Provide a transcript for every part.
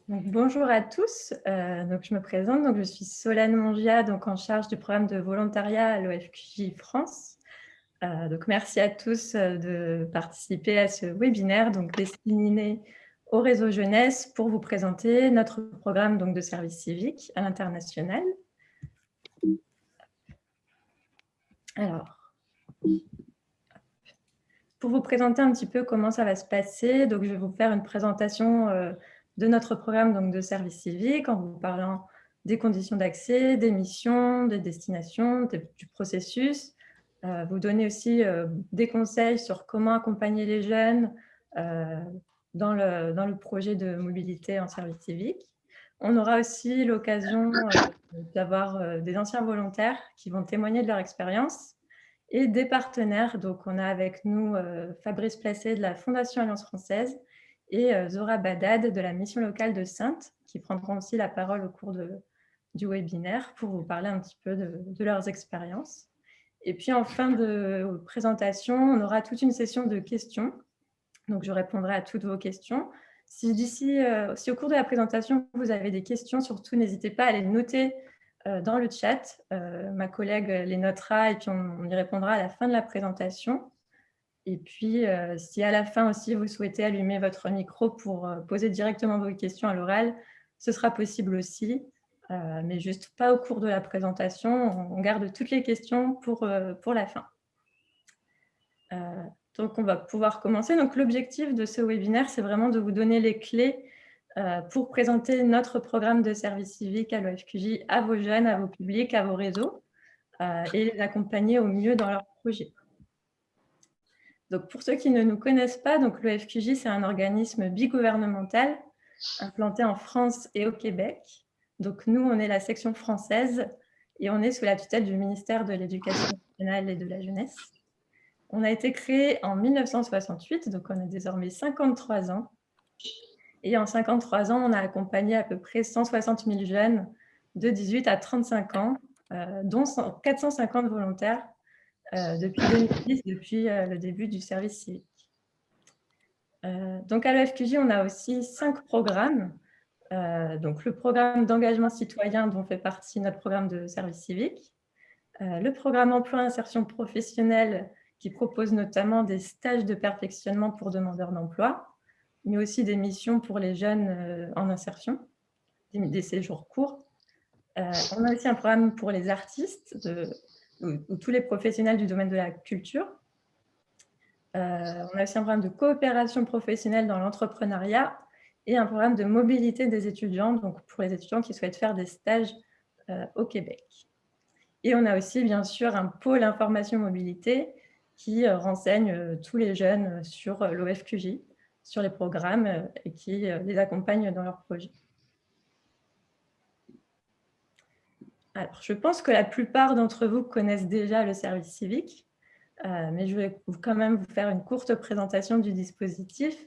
Donc, bonjour à tous, je me présente, je suis Solane Mongia, en charge du programme de volontariat à l'OFQJ France. Merci à tous de participer à ce webinaire destiné au réseau jeunesse pour vous présenter notre programme de service civique à l'international. Alors, pour vous présenter un petit peu comment ça va se passer, je vais vous faire une présentation de notre programme de service civique en vous parlant des conditions d'accès, des missions, des destinations, du processus. Vous donner aussi des conseils sur comment accompagner les jeunes dans le projet de mobilité en service civique. On aura aussi l'occasion d'avoir des anciens volontaires qui vont témoigner de leur expérience et des partenaires. On a avec nous Fabrice Placé de la Fondation Alliance Française et Zora Badad de la mission locale de Saintes, qui prendront aussi la parole au cours du webinaire pour vous parler un petit peu de leurs expériences. Et puis en fin de présentation, on aura toute une session de questions. Je répondrai à toutes vos questions. Si au cours de la présentation, vous avez des questions, surtout n'hésitez pas à les noter dans le chat. Ma collègue les notera et puis on y répondra à la fin de la présentation. Et puis, si à la fin aussi, vous souhaitez allumer votre micro pour poser directement vos questions à l'oral, ce sera possible aussi, mais juste pas au cours de la présentation. On garde toutes les questions pour la fin. On va pouvoir commencer. L'objectif de ce webinaire, c'est vraiment de vous donner les clés pour présenter notre programme de service civique à l'OFQJ à vos jeunes, à vos publics, à vos réseaux et les accompagner au mieux dans leur projet. Pour ceux qui ne nous connaissent pas, l'OFQJ, c'est un organisme bigouvernemental implanté en France et au Québec. Nous, on est la section française et on est sous la tutelle du ministère de l'Éducation nationale et de la jeunesse. On a été créé en 1968, on a désormais 53 ans. Et en 53 ans, on a accompagné à peu près 160 000 jeunes de 18 à 35 ans, dont 450 volontaires depuis 2010, depuis le début du service civique. À l'OFQJ, on a aussi 5 programmes. Le programme d'engagement citoyen dont fait partie notre programme de service civique, le programme emploi insertion professionnelle qui propose notamment des stages de perfectionnement pour demandeurs d'emploi, mais aussi des missions pour les jeunes en insertion, des séjours courts. On a aussi un programme pour les artistes ou tous les professionnels du domaine de la culture. On a aussi un programme de coopération professionnelle dans l'entrepreneuriat et un programme de mobilité des étudiants, pour les étudiants qui souhaitent faire des stages au Québec. Et on a aussi, bien sûr, un pôle information mobilité qui renseigne tous les jeunes sur l'OFQJ, sur les programmes et qui les accompagne dans leurs projets. Alors, je pense que la plupart d'entre vous connaissent déjà le service civique, mais je vais quand même vous faire une courte présentation du dispositif.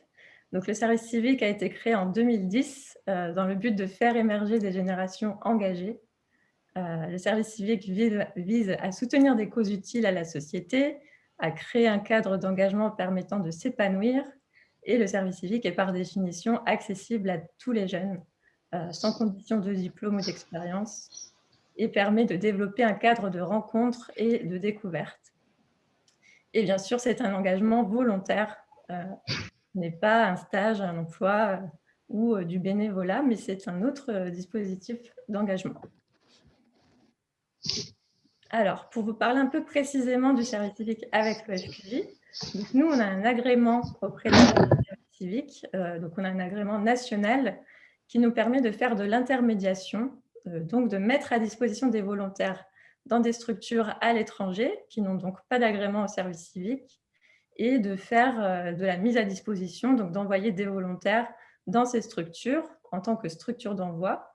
Le service civique a été créé en 2010 dans le but de faire émerger des générations engagées. Le service civique vise à soutenir des causes utiles à la société, à créer un cadre d'engagement permettant de s'épanouir, et le service civique est par définition accessible à tous les jeunes, sans condition de diplôme ou d'expérience, et permet de développer un cadre de rencontre et de découverte. Et bien sûr, c'est un engagement volontaire, ce n'est pas un stage, un emploi ou du bénévolat, mais c'est un autre dispositif d'engagement. Alors, pour vous parler un peu précisément du service civique avec l'OFQJ, nous, on a un agrément auprès de la service civique, on a un agrément national qui nous permet de faire de l'intermédiation, de mettre à disposition des volontaires dans des structures à l'étranger qui n'ont donc pas d'agrément au service civique et de faire de la mise à disposition, d'envoyer des volontaires dans ces structures en tant que structure d'envoi.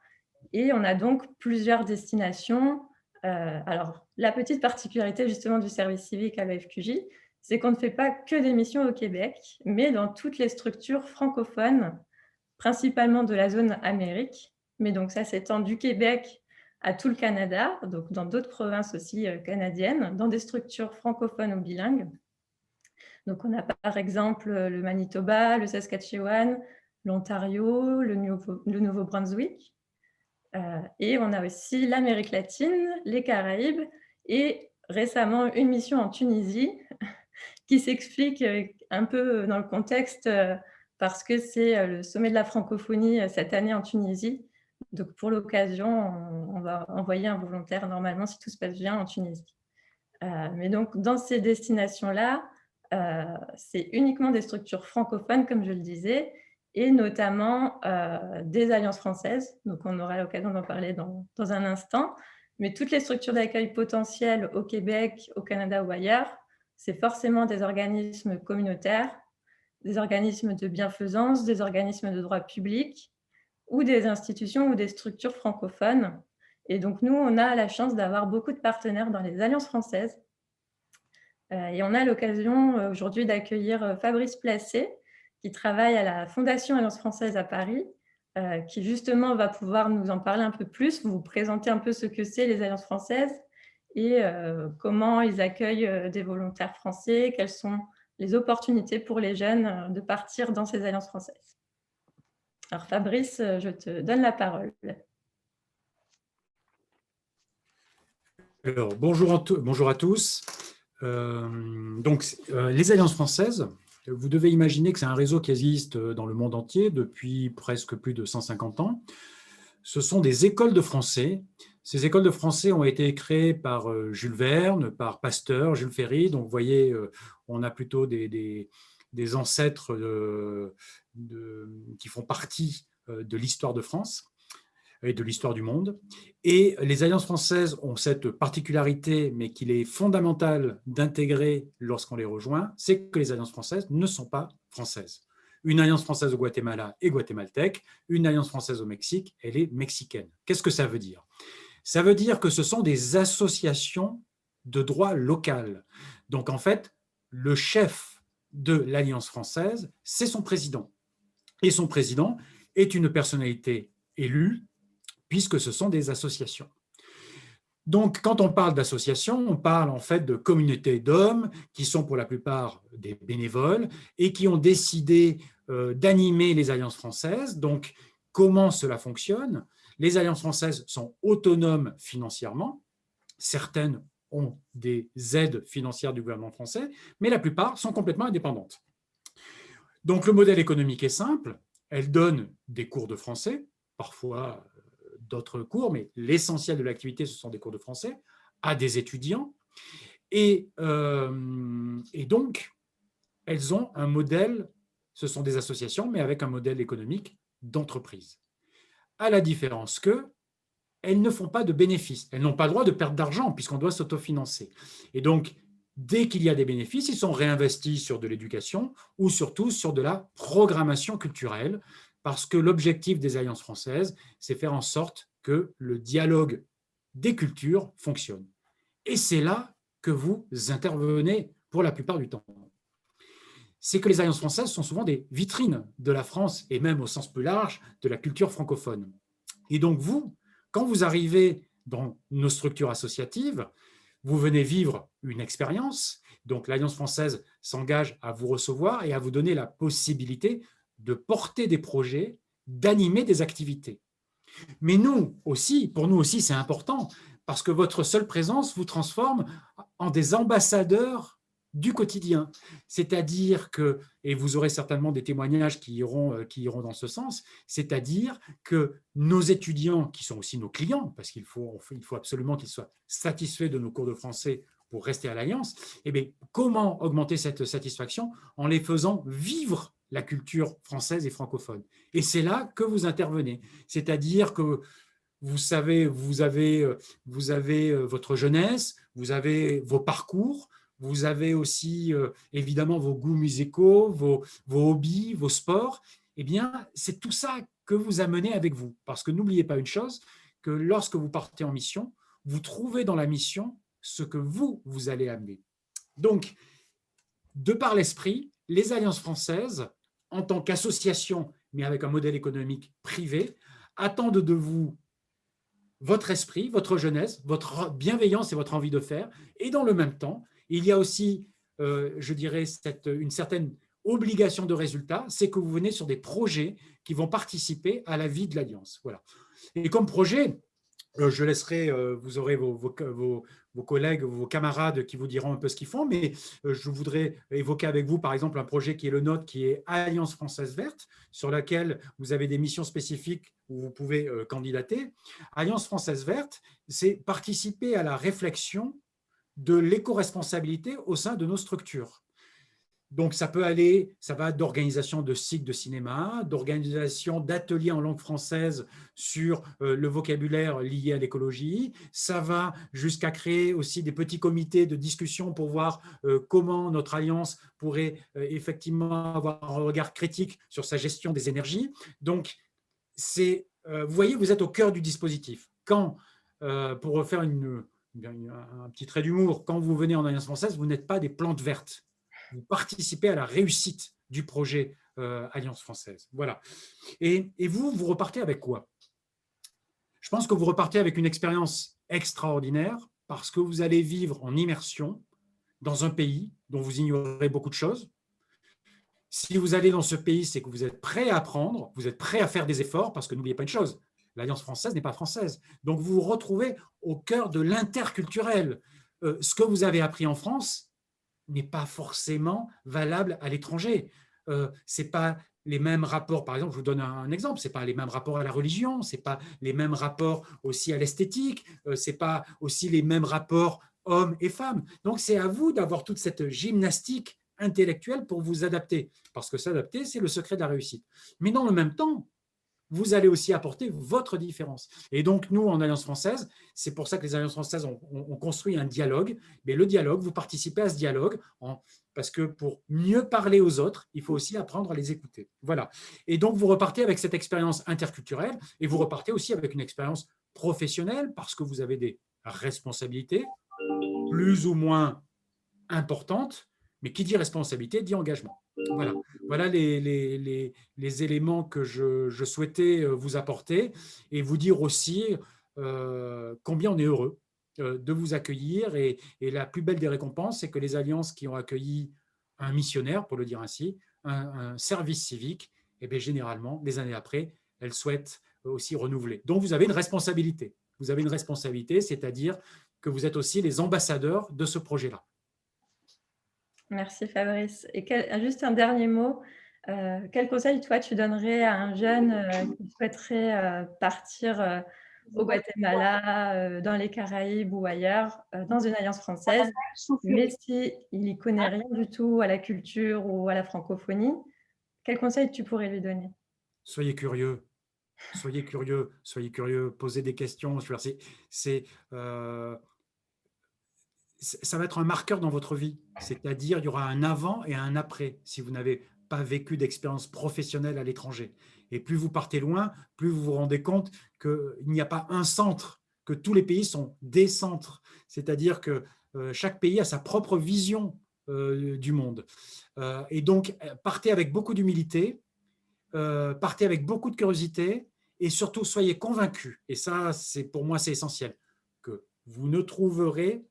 Et on a donc plusieurs destinations. Alors, la petite particularité justement du service civique à l'OFQJ, c'est qu'on ne fait pas que des missions au Québec, mais dans toutes les structures francophones, principalement de la zone Amérique. Mais donc ça s'étend du Québec à tout le Canada, donc dans d'autres provinces aussi canadiennes, dans des structures francophones ou bilingues. Donc on a par exemple le Manitoba, le Saskatchewan, l'Ontario, le Nouveau-Brunswick. Et on a aussi l'Amérique latine, les Caraïbes et récemment une mission en Tunisie qui s'explique un peu dans le contexte parce que c'est le sommet de la francophonie cette année en Tunisie. Donc pour l'occasion, on va envoyer un volontaire normalement si tout se passe bien en Tunisie. Mais donc dans ces destinations-là, c'est uniquement des structures francophones, comme je le disais, et notamment des alliances françaises. Donc on aura l'occasion d'en parler dans un instant. Mais toutes les structures d'accueil potentielles au Québec, au Canada ou ailleurs, c'est forcément des organismes communautaires, des organismes de bienfaisance, des organismes de droit public ou des institutions ou des structures francophones. Et donc nous, on a la chance d'avoir beaucoup de partenaires dans les alliances françaises. Et on a l'occasion aujourd'hui d'accueillir Fabrice Placé, qui travaille à la Fondation Alliance Française à Paris, qui justement va pouvoir nous en parler un peu plus, vous présenter un peu ce que c'est les alliances françaises et comment ils accueillent des volontaires français, quelles sont les opportunités pour les jeunes de partir dans ces alliances françaises. Alors Fabrice, je te donne la parole. Alors, bonjour à tous. Les Alliances françaises, vous devez imaginer que c'est un réseau qui existe dans le monde entier depuis presque plus de 150 ans. Ce sont des écoles de français. Ces écoles de français ont été créées par Jules Verne, par Pasteur, Jules Ferry. Donc, vous voyez, on a plutôt des ancêtres qui font partie de l'histoire de France et de l'histoire du monde. Et les alliances françaises ont cette particularité, mais qu'il est fondamental d'intégrer lorsqu'on les rejoint, c'est que les alliances françaises ne sont pas françaises. Une alliance française au Guatemala est guatémaltèque, une alliance française au Mexique, elle est mexicaine. Qu'est-ce que ça veut dire? Ça veut dire que ce sont des associations de droit local. Donc en fait, le chef de l'alliance française, c'est son président. Et son président est une personnalité élue, puisque ce sont des associations. Donc, quand on parle d'associations, on parle en fait de communautés d'hommes qui sont pour la plupart des bénévoles et qui ont décidé d'animer les alliances françaises. Donc, comment cela fonctionne? Les alliances françaises sont autonomes financièrement. Certaines ont des aides financières du gouvernement français, mais la plupart sont complètement indépendantes. Donc, le modèle économique est simple. Elles donnent des cours de français, parfois d'autres cours, mais l'essentiel de l'activité, ce sont des cours de français à des étudiants. Et donc, elles ont un modèle, ce sont des associations, mais avec un modèle économique d'entreprise. À la différence que elles ne font pas de bénéfices. Elles n'ont pas le droit de perdre d'argent puisqu'on doit s'autofinancer. Et donc, dès qu'il y a des bénéfices, ils sont réinvestis sur de l'éducation ou surtout sur de la programmation culturelle, parce que l'objectif des alliances françaises, c'est faire en sorte que le dialogue des cultures fonctionne. Et c'est là que vous intervenez pour la plupart du temps. C'est que les alliances françaises sont souvent des vitrines de la France et même au sens plus large de la culture francophone. Et donc vous, quand vous arrivez dans nos structures associatives, vous venez vivre une expérience. Donc l'Alliance française s'engage à vous recevoir et à vous donner la possibilité de porter des projets, d'animer des activités. Mais nous aussi, pour nous aussi, c'est important parce que votre seule présence vous transforme en des ambassadeurs du quotidien. C'est-à-dire que, et vous aurez certainement des témoignages qui iront dans ce sens, c'est-à-dire que nos étudiants, qui sont aussi nos clients, parce qu'il faut absolument qu'ils soient satisfaits de nos cours de français pour rester à l'Alliance, eh bien, comment augmenter cette satisfaction? En les faisant vivre la culture française et francophone. Et c'est là que vous intervenez. C'est-à-dire que vous avez votre jeunesse, vous avez vos parcours, vous avez aussi évidemment vos goûts musicaux, vos hobbies, vos sports. Eh bien, c'est tout ça que vous amenez avec vous. Parce que n'oubliez pas une chose, que lorsque vous partez en mission, vous trouvez dans la mission ce que vous allez amener. Donc, de par l'esprit, les alliances françaises, en tant qu'association, mais avec un modèle économique privé, attendent de vous votre esprit, votre jeunesse, votre bienveillance et votre envie de faire. Et dans le même temps, il y a aussi, je dirais, une certaine obligation de résultat, c'est que vous venez sur des projets qui vont participer à la vie de l'Alliance. Voilà. Et comme projet, je laisserai, vous aurez vos collègues, vos camarades qui vous diront un peu ce qu'ils font, mais je voudrais évoquer avec vous, par exemple, un projet qui est le nôtre, qui est Alliance française verte, sur laquelle vous avez des missions spécifiques où vous pouvez candidater. Alliance française verte, c'est participer à la réflexion de l'éco-responsabilité au sein de nos structures. Donc, ça va d'organisation de cycles de cinéma, d'organisation d'ateliers en langue française sur le vocabulaire lié à l'écologie. Ça va jusqu'à créer aussi des petits comités de discussion pour voir comment notre alliance pourrait effectivement avoir un regard critique sur sa gestion des énergies. Donc, vous voyez, vous êtes au cœur du dispositif. Quand, pour faire un petit trait d'humour, quand vous venez en Alliance française, vous n'êtes pas des plantes vertes. Vous participez à la réussite du projet Alliance française. Voilà. Et vous repartez avec quoi? Je pense que vous repartez avec une expérience extraordinaire parce que vous allez vivre en immersion dans un pays dont vous ignorez beaucoup de choses. Si vous allez dans ce pays, c'est que vous êtes prêt à apprendre, vous êtes prêt à faire des efforts parce que n'oubliez pas une chose, l'Alliance française n'est pas française. Donc vous vous retrouvez au cœur de l'interculturel. Ce que vous avez appris en France n'est pas forcément valable à l'étranger. Ce n'est pas les mêmes rapports, par exemple, je vous donne un exemple, ce n'est pas les mêmes rapports à la religion, ce n'est pas les mêmes rapports aussi à l'esthétique, ce n'est pas aussi les mêmes rapports hommes et femmes. Donc, c'est à vous d'avoir toute cette gymnastique intellectuelle pour vous adapter, parce que s'adapter, c'est le secret de la réussite. Mais dans le même temps, vous allez aussi apporter votre différence. Et donc, nous, en Alliance française, c'est pour ça que les Alliances françaises ont construit un dialogue. Mais le dialogue, vous participez à ce dialogue parce que pour mieux parler aux autres, il faut aussi apprendre à les écouter. Voilà. Et donc, vous repartez avec cette expérience interculturelle et vous repartez aussi avec une expérience professionnelle parce que vous avez des responsabilités plus ou moins importantes. Mais qui dit responsabilité dit engagement. Voilà, voilà les éléments que je souhaitais vous apporter et vous dire aussi combien on est heureux de vous accueillir. Et la plus belle des récompenses, c'est que les alliances qui ont accueilli un missionnaire, pour le dire ainsi, un service civique, et bien, généralement, des années après, elles souhaitent aussi renouveler. Donc, vous avez une responsabilité. Vous avez une responsabilité, c'est-à-dire que vous êtes aussi les ambassadeurs de ce projet-là. Merci Fabrice. Et juste un dernier mot, quel conseil toi tu donnerais à un jeune qui souhaiterait partir au Guatemala, dans les Caraïbes ou ailleurs, dans une alliance française, mais s'il n'y connaît rien du tout à la culture ou à la francophonie, quel conseil tu pourrais lui donner? Soyez curieux, soyez curieux, soyez curieux, posez des questions. Ça va être un marqueur dans votre vie, c'est-à-dire il y aura un avant et un après si vous n'avez pas vécu d'expérience professionnelle à l'étranger. Et plus vous partez loin, plus vous vous rendez compte qu'il n'y a pas un centre, que tous les pays sont des centres, c'est-à-dire que chaque pays a sa propre vision du monde. Et donc, partez avec beaucoup d'humilité, partez avec beaucoup de curiosité et surtout soyez convaincus, et ça, pour moi, c'est essentiel, que vous ne trouverez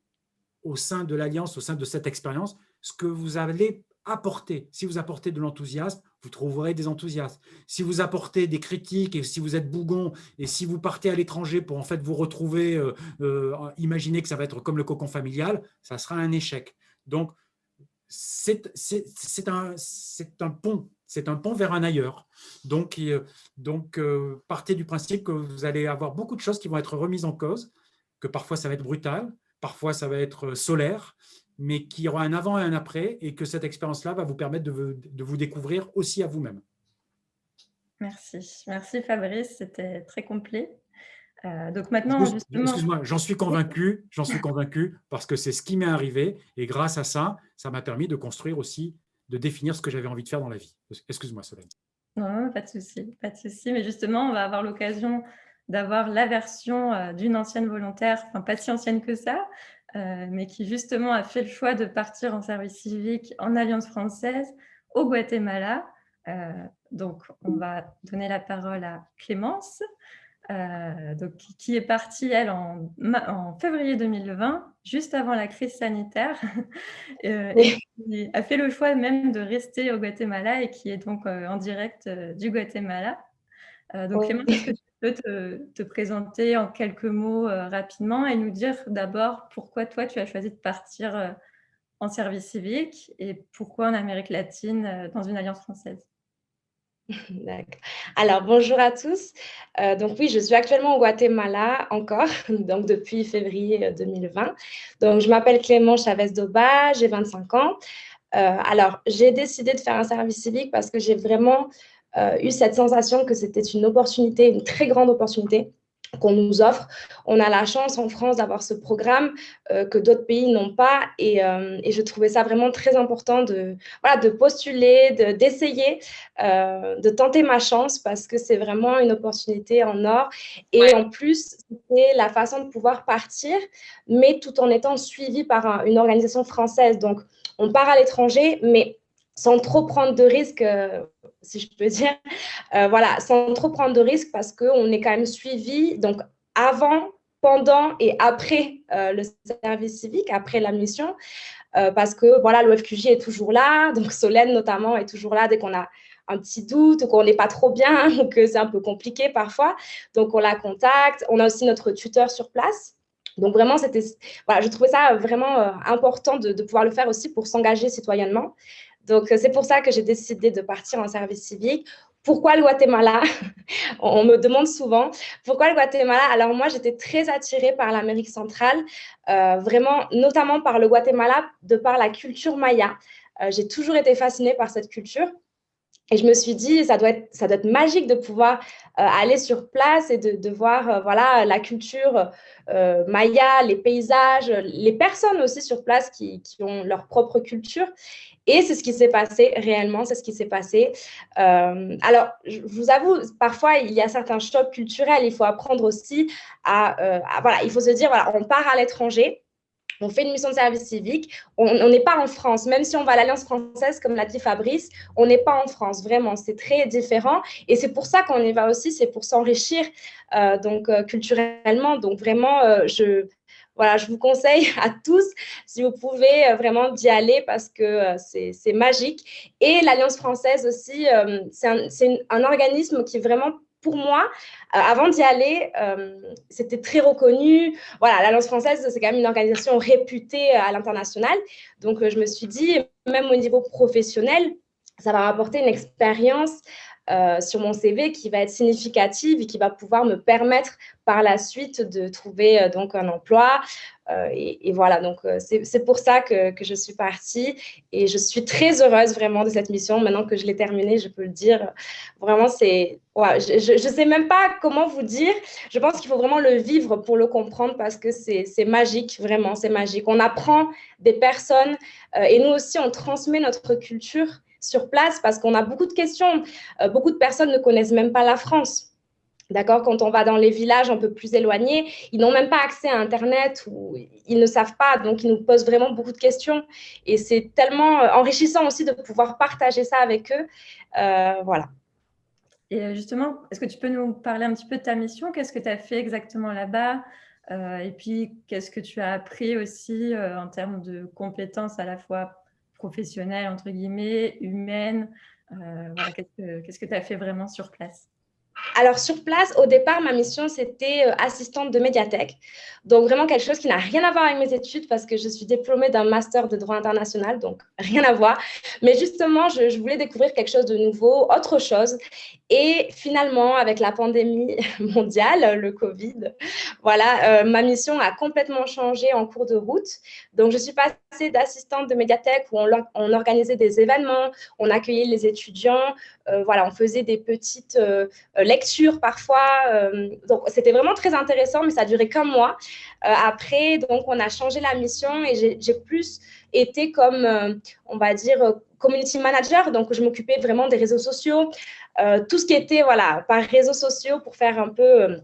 au sein de l'Alliance, au sein de cette expérience, ce que vous allez apporter. Si vous apportez de l'enthousiasme, vous trouverez des enthousiastes. Si vous apportez des critiques et si vous êtes bougon et si vous partez à l'étranger pour en fait vous retrouver, imaginez que ça va être comme le cocon familial, ça sera un échec. Donc, c'est un pont. C'est un pont vers un ailleurs. Donc, partez du principe que vous allez avoir beaucoup de choses qui vont être remises en cause, que parfois ça va être brutal, parfois ça va être solaire, mais qu'il y aura un avant et un après, et que cette expérience-là va vous permettre de vous découvrir aussi à vous-même. Merci. Merci Fabrice, c'était très complet. Donc maintenant, justement… Excuse-moi, j'en suis convaincu parce que c'est ce qui m'est arrivé, et grâce à ça, ça m'a permis de construire aussi, de définir ce que j'avais envie de faire dans la vie. Excuse-moi, Solène. Non, pas de souci, pas de souci. Mais justement, on va avoir l'occasion d'avoir la version d'une ancienne volontaire, enfin pas si ancienne que ça, mais qui justement a fait le choix de partir en service civique en Alliance française au Guatemala. Donc, on va donner la parole à Clémence. donc, qui est partie, elle, en février 2020, juste avant la crise sanitaire, et Oui. qui a fait le choix même de rester au Guatemala et qui est donc en direct du Guatemala. Donc Clémence, est-ce que Oui. tu peux te présenter en quelques mots rapidement et nous dire d'abord pourquoi toi tu as choisi de partir en service civique et pourquoi en Amérique latine dans une alliance française? D'accord. Alors, bonjour à tous. Donc oui, je suis actuellement au Guatemala encore, donc depuis février 2020. Donc, je m'appelle Clément Chavez Doba, j'ai 25 ans. Alors, j'ai décidé de faire un service civique parce que j'ai vraiment eu cette sensation que c'était une opportunité, une très grande opportunité qu'on nous offre. On a la chance en France d'avoir ce programme que d'autres pays n'ont pas et je trouvais ça vraiment très important voilà, de postuler, d'essayer, de tenter ma chance parce que c'est vraiment une opportunité en or. Et en plus, c'est la façon de pouvoir partir, mais tout en étant suivi par une organisation française. Donc, on part à l'étranger, mais sans trop prendre de risques, si je peux dire. Voilà, sans trop prendre de risques parce qu'on est quand même suivi. Donc, avant, pendant et après le service civique, après la mission, parce que voilà, l'OFQJ est toujours là. Donc, Solène, notamment, est toujours là dès qu'on a un petit doute ou qu'on n'est pas trop bien ou que c'est un peu compliqué parfois. Donc, on la contacte. On a aussi notre tuteur sur place. Donc, vraiment, voilà, je trouvais ça vraiment important de pouvoir le faire aussi pour s'engager citoyennement. Donc, c'est pour ça que j'ai décidé de partir en service civique. Pourquoi le Guatemala? On me demande souvent pourquoi le Guatemala. Alors, moi, j'étais très attirée par l'Amérique centrale, vraiment, notamment par le Guatemala, de par la culture maya. J'ai toujours été fascinée par cette culture. Et je me suis dit, ça doit être magique de pouvoir aller sur place et de voir voilà, la culture maya, les paysages, les personnes aussi sur place qui ont leur propre culture. Et c'est ce qui s'est passé réellement, c'est ce qui s'est passé. Alors, je vous avoue, parfois, il y a certains chocs culturels. Il faut apprendre aussi voilà, il faut se dire, voilà, on part à l'étranger. On fait une mission de service civique, on n'est pas en France, même si on va à l'Alliance française, comme l'a dit Fabrice, on n'est pas en France, vraiment, c'est très différent. Et c'est pour ça qu'on y va aussi, c'est pour s'enrichir culturellement. Donc vraiment, voilà, je vous conseille à tous, si vous pouvez vraiment d'y aller parce que c'est magique. Et l'Alliance française aussi, c'est un organisme qui vraiment, pour moi, avant d'y aller, c'était très reconnu. Voilà, l'Alliance française, c'est quand même une organisation réputée à l'international. Donc, je me suis dit, même au niveau professionnel, ça va m'apporter une expérience sur mon CV qui va être significative et qui va pouvoir me permettre par la suite de trouver donc un emploi. Et voilà, donc c'est pour ça que je suis partie et je suis très heureuse vraiment de cette mission. Maintenant que je l'ai terminée, je peux le dire. Vraiment, ouais, je sais même pas comment vous dire. Je pense qu'il faut vraiment le vivre pour le comprendre parce que c'est magique, vraiment, c'est magique. On apprend des personnes et nous aussi, on transmet notre culture sur place parce qu'on a beaucoup de questions. Beaucoup de personnes ne connaissent même pas la France. D'accord, quand on va dans les villages un peu plus éloignés, ils n'ont même pas accès à Internet ou ils ne savent pas, donc ils nous posent vraiment beaucoup de questions. Et c'est tellement enrichissant aussi de pouvoir partager ça avec eux. Voilà. Et justement, est-ce que tu peux nous parler un petit peu de ta mission? Qu'est-ce que tu as fait exactement là-bas? Et puis, qu'est-ce que tu as appris aussi en termes de compétences à la fois professionnelles, entre guillemets, humaines? Voilà, qu'est-ce que tu as fait vraiment sur place? Alors, sur place, au départ, ma mission, c'était assistante de médiathèque. Donc, vraiment quelque chose qui n'a rien à voir avec mes études parce que je suis diplômée d'un master de droit international, donc rien à voir. Mais justement, je voulais découvrir quelque chose de nouveau, autre chose. Et finalement, avec la pandémie mondiale, le Covid, voilà, ma mission a complètement changé en cours de route. Donc, je suis passée d'assistante de médiathèque où on organisait des événements, on accueillait les étudiants, voilà, on faisait des petites lectures parfois. Donc, c'était vraiment très intéressant, mais ça a duré qu'un mois. Après, donc, on a changé la mission et j'ai plus été comme, on va dire, community manager. Donc, je m'occupais vraiment des réseaux sociaux, tout ce qui était, voilà, par réseaux sociaux pour faire un peu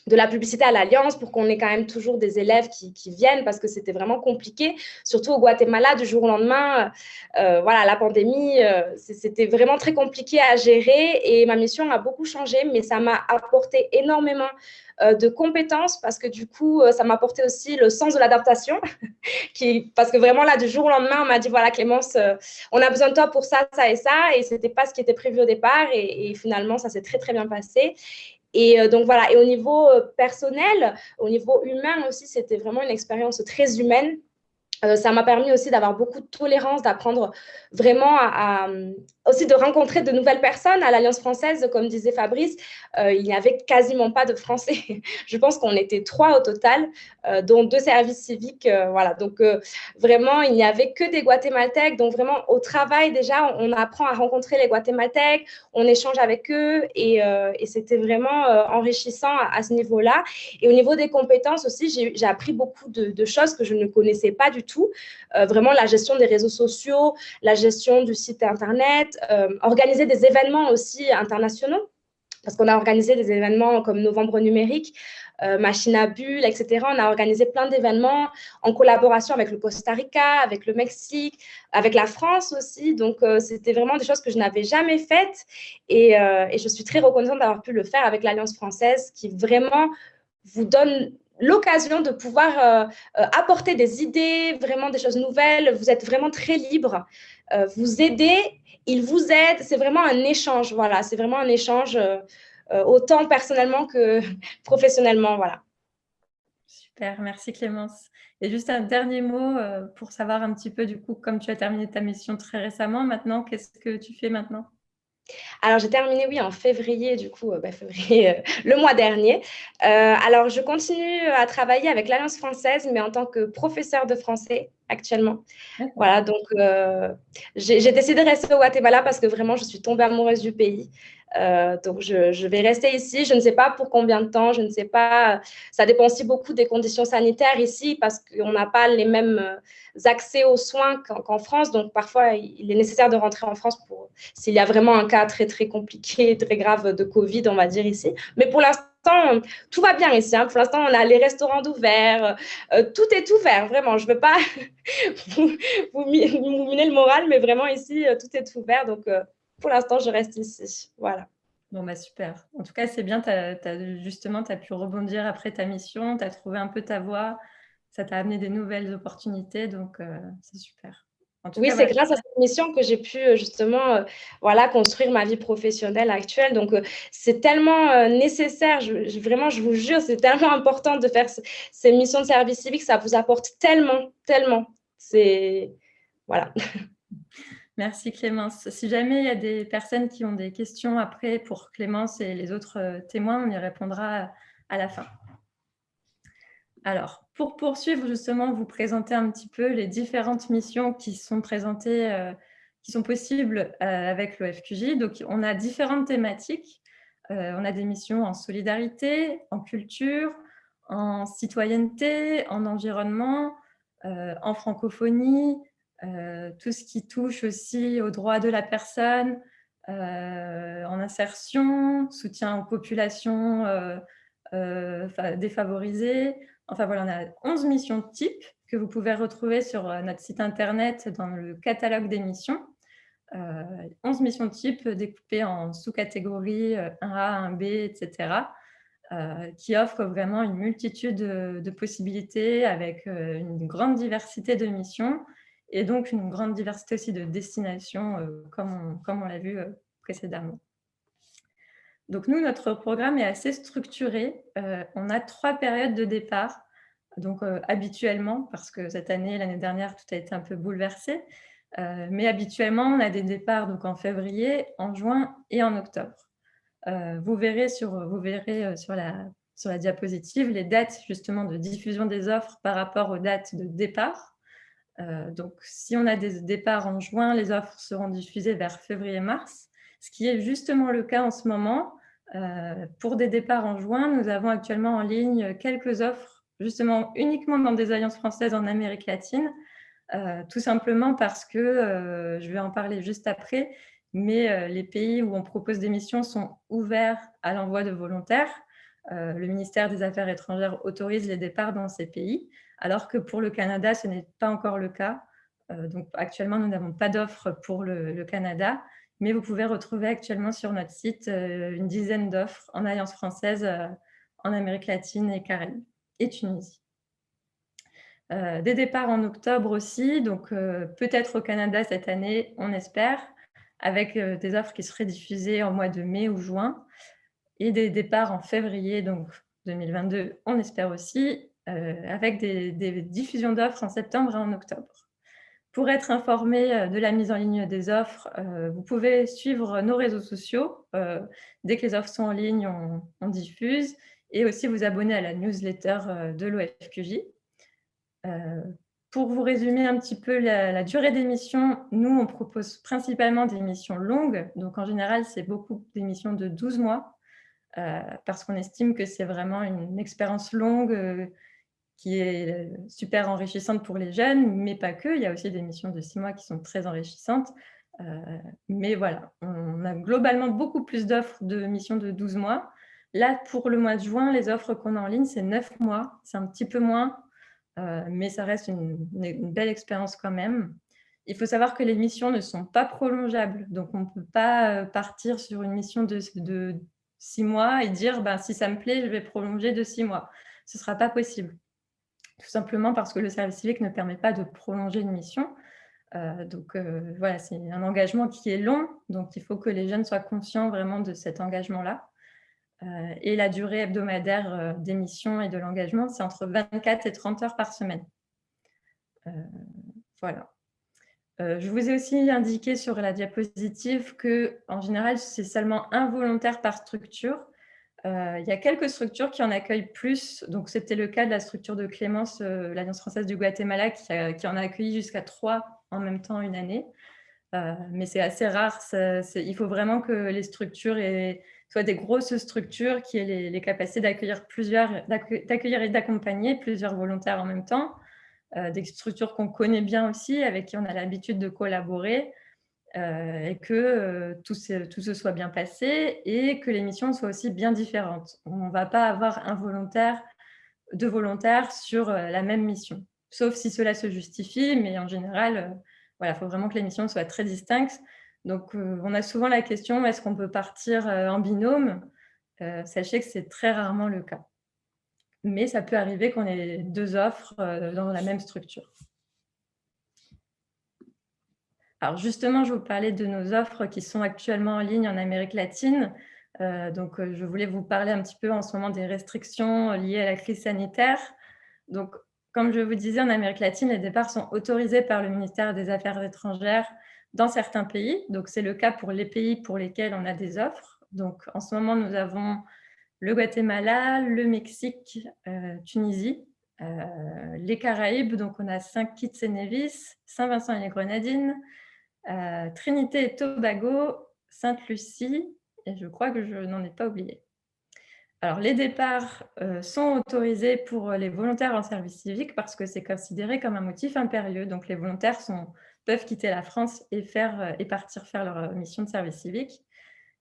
de la publicité à l'Alliance pour qu'on ait quand même toujours des élèves qui viennent parce que c'était vraiment compliqué, surtout au Guatemala, du jour au lendemain. Voilà, la pandémie, c'était vraiment très compliqué à gérer et ma mission a beaucoup changé, mais ça m'a apporté énormément de compétences parce que du coup, ça m'a apporté aussi le sens de l'adaptation parce que vraiment là, du jour au lendemain, on m'a dit, voilà Clémence, on a besoin de toi pour ça, ça et ça, et c'était pas ce qui était prévu au départ et finalement, ça s'est très, très bien passé. Et donc voilà, et au niveau personnel, au niveau humain aussi, c'était vraiment une expérience très humaine. Ça m'a permis aussi d'avoir beaucoup de tolérance, d'apprendre vraiment aussi de rencontrer de nouvelles personnes. À l'Alliance française, comme disait Fabrice, il n'y avait quasiment pas de Français. Je pense qu'on était 3 au total, dont 2 services civiques. Voilà. Donc, vraiment, il n'y avait que des Guatémaltèques. Donc, vraiment, au travail, déjà, on apprend à rencontrer les Guatémaltèques, on échange avec eux et c'était vraiment enrichissant à ce niveau-là. Et au niveau des compétences aussi, j'ai appris beaucoup de choses que je ne connaissais pas du tout. Vraiment, la gestion des réseaux sociaux, la gestion du site Internet, organiser des événements aussi internationaux, parce qu'on a organisé des événements comme Novembre numérique, Machine à Bulles, etc. On a organisé plein d'événements en collaboration avec le Costa Rica, avec le Mexique, avec la France aussi. Donc, c'était vraiment des choses que je n'avais jamais faites et je suis très reconnaissante d'avoir pu le faire avec l'Alliance française qui vraiment vous donne l'occasion de pouvoir apporter des idées, vraiment des choses nouvelles. Vous êtes vraiment très libre. Vous aidez, ils vous aident. C'est vraiment un échange. Voilà, c'est vraiment un échange autant personnellement que professionnellement. Voilà. Super, merci Clémence. Et juste un dernier mot pour savoir un petit peu, du coup, comme tu as terminé ta mission très récemment, maintenant, qu'est-ce que tu fais maintenant? Alors, j'ai terminé, oui, en février, du coup, février, le mois dernier. Alors, je continue à travailler avec l'Alliance française, mais en tant que professeure de français actuellement. Voilà, donc j'ai décidé de rester au Guatemala parce que vraiment, je suis tombée amoureuse du pays. Donc, je vais rester ici. Je ne sais pas pour combien de temps, je ne sais pas. Ça dépend aussi beaucoup des conditions sanitaires ici parce qu'on n'a pas les mêmes accès aux soins qu'en France. Donc, parfois, il est nécessaire de rentrer en France s'il y a vraiment un cas très, très compliqué, très grave de Covid, on va dire ici. Mais pour l'instant, tout va bien ici. Hein. Pour l'instant, on a les restaurants ouverts. Tout est ouvert, vraiment. Je ne veux pas vous miner le moral, mais vraiment ici, tout est ouvert. Donc, pour l'instant, je reste ici. Voilà. Bon, bah super. En tout cas, c'est bien. Justement, tu as pu rebondir après ta mission. Tu as trouvé un peu ta voie. Ça t'a amené des nouvelles opportunités. Donc, c'est super. En tout Oui, cas, c'est voilà. grâce à cette mission que j'ai pu justement voilà, construire ma vie professionnelle actuelle. Donc, c'est tellement nécessaire. Vraiment, je vous jure, c'est tellement important de faire ces missions de service civique. Ça vous apporte tellement, tellement. C'est… Voilà. Merci Clémence. Si jamais il y a des personnes qui ont des questions après pour Clémence et les autres témoins, on y répondra à la fin. Alors, pour poursuivre, justement, vous présenter un petit peu les différentes missions qui sont présentées, qui sont possibles avec l'OFQJ. Donc, on a différentes thématiques. On a des missions en solidarité, en culture, en citoyenneté, en environnement, en francophonie, tout ce qui touche aussi aux droits de la personne, en insertion, soutien aux populations défavorisées. Enfin voilà, on a 11 missions types que vous pouvez retrouver sur notre site internet dans le catalogue des missions. 11 missions types découpées en sous-catégories 1A, 1B, etc. Qui offrent vraiment une multitude de possibilités avec une grande diversité de missions et donc une grande diversité aussi de destinations, comme on l'a vu précédemment. Donc nous, notre programme est assez structuré. On a 3 périodes de départ. Donc habituellement, parce que cette année, l'année dernière, tout a été un peu bouleversé. Mais habituellement, on a des départs donc, en février, en juin et en octobre. Vous verrez sur la diapositive les dates justement de diffusion des offres par rapport aux dates de départ. Donc, si on a des départs en juin, les offres seront diffusées vers février-mars, ce qui est justement le cas en ce moment. Pour des départs en juin, nous avons actuellement en ligne quelques offres, justement uniquement dans des alliances françaises en Amérique latine, tout simplement parce que, je vais en parler juste après, mais les pays où on propose des missions sont ouverts à l'envoi de volontaires. le ministère des Affaires étrangères autorise les départs dans ces pays, alors que pour le Canada, ce n'est pas encore le cas. Donc actuellement, nous n'avons pas d'offres pour le Canada, mais vous pouvez retrouver actuellement sur notre site une dizaine d'offres en Alliance française en Amérique latine et Caraïbes et Tunisie. Des départs en octobre aussi, donc peut-être au Canada cette année, on espère, avec des offres qui seraient diffusées en mois de mai ou juin, et des départs en février, donc 2022, on espère aussi, avec des diffusions d'offres en septembre et en octobre. Pour être informé de la mise en ligne des offres, vous pouvez suivre nos réseaux sociaux. Dès que les offres sont en ligne, on diffuse, et aussi vous abonner à la newsletter de l'OFQJ. Pour vous résumer un petit peu la durée des missions, nous, on propose principalement des missions longues. Donc, en général, c'est beaucoup d'émissions de 12 mois, parce qu'on estime que c'est vraiment une expérience longue qui est super enrichissante pour les jeunes, mais pas que. Il y a aussi des missions de 6 mois qui sont très enrichissantes. Mais voilà, on a globalement beaucoup plus d'offres de missions de 12 mois. Là, pour le mois de juin, les offres qu'on a en ligne, c'est 9 mois. C'est un petit peu moins, mais ça reste une belle expérience quand même. Il faut savoir que les missions ne sont pas prolongeables, donc on ne peut pas partir sur une mission de 6 mois et dire si ça me plaît, je vais prolonger de 6 mois. Ce ne sera pas possible, tout simplement parce que le service civique ne permet pas de prolonger une mission. Donc voilà, c'est un engagement qui est long, donc il faut que les jeunes soient conscients vraiment de cet engagement-là. Et la durée hebdomadaire des missions et de l'engagement, c'est entre 24 et 30 heures par semaine. Voilà. Je vous ai aussi indiqué sur la diapositive qu'en général, c'est seulement un volontaire par structure. Il y a quelques structures qui en accueillent plus. Donc, c'était le cas de la structure de Clémence, l'Alliance française du Guatemala, qui en a accueilli jusqu'à 3 en même temps une année. Mais c'est assez rare. Il faut vraiment que les structures soient des grosses structures qui aient les capacités d'accueillir et d'accompagner plusieurs volontaires en même temps. Des structures qu'on connaît bien aussi, avec qui on a l'habitude de collaborer, et que tout se soit bien passé et que les missions soient aussi bien différentes. On ne va pas avoir deux volontaires sur la même mission, sauf si cela se justifie, mais en général, voilà, il faut vraiment que les missions soient très distinctes. Donc, on a souvent la question, est-ce qu'on peut partir en binôme? Sachez que c'est très rarement le cas. Mais ça peut arriver qu'on ait deux offres dans la même structure. Alors justement, je vous parlais de nos offres qui sont actuellement en ligne en Amérique latine. Donc, je voulais vous parler un petit peu en ce moment des restrictions liées à la crise sanitaire. Donc, comme je vous disais, en Amérique latine, les départs sont autorisés par le ministère des Affaires étrangères dans certains pays. Donc, c'est le cas pour les pays pour lesquels on a des offres. Donc, en ce moment, nous avons le Guatemala, le Mexique, Tunisie, les Caraïbes. Donc, on a Saint-Kitts et Nevis, Saint-Vincent et les Grenadines, Trinité et Tobago, Sainte-Lucie, et je crois que je n'en ai pas oublié. Alors, les départs sont autorisés pour les volontaires en service civique parce que c'est considéré comme un motif impérieux. Donc, les volontaires peuvent quitter la France et partir faire leur mission de service civique.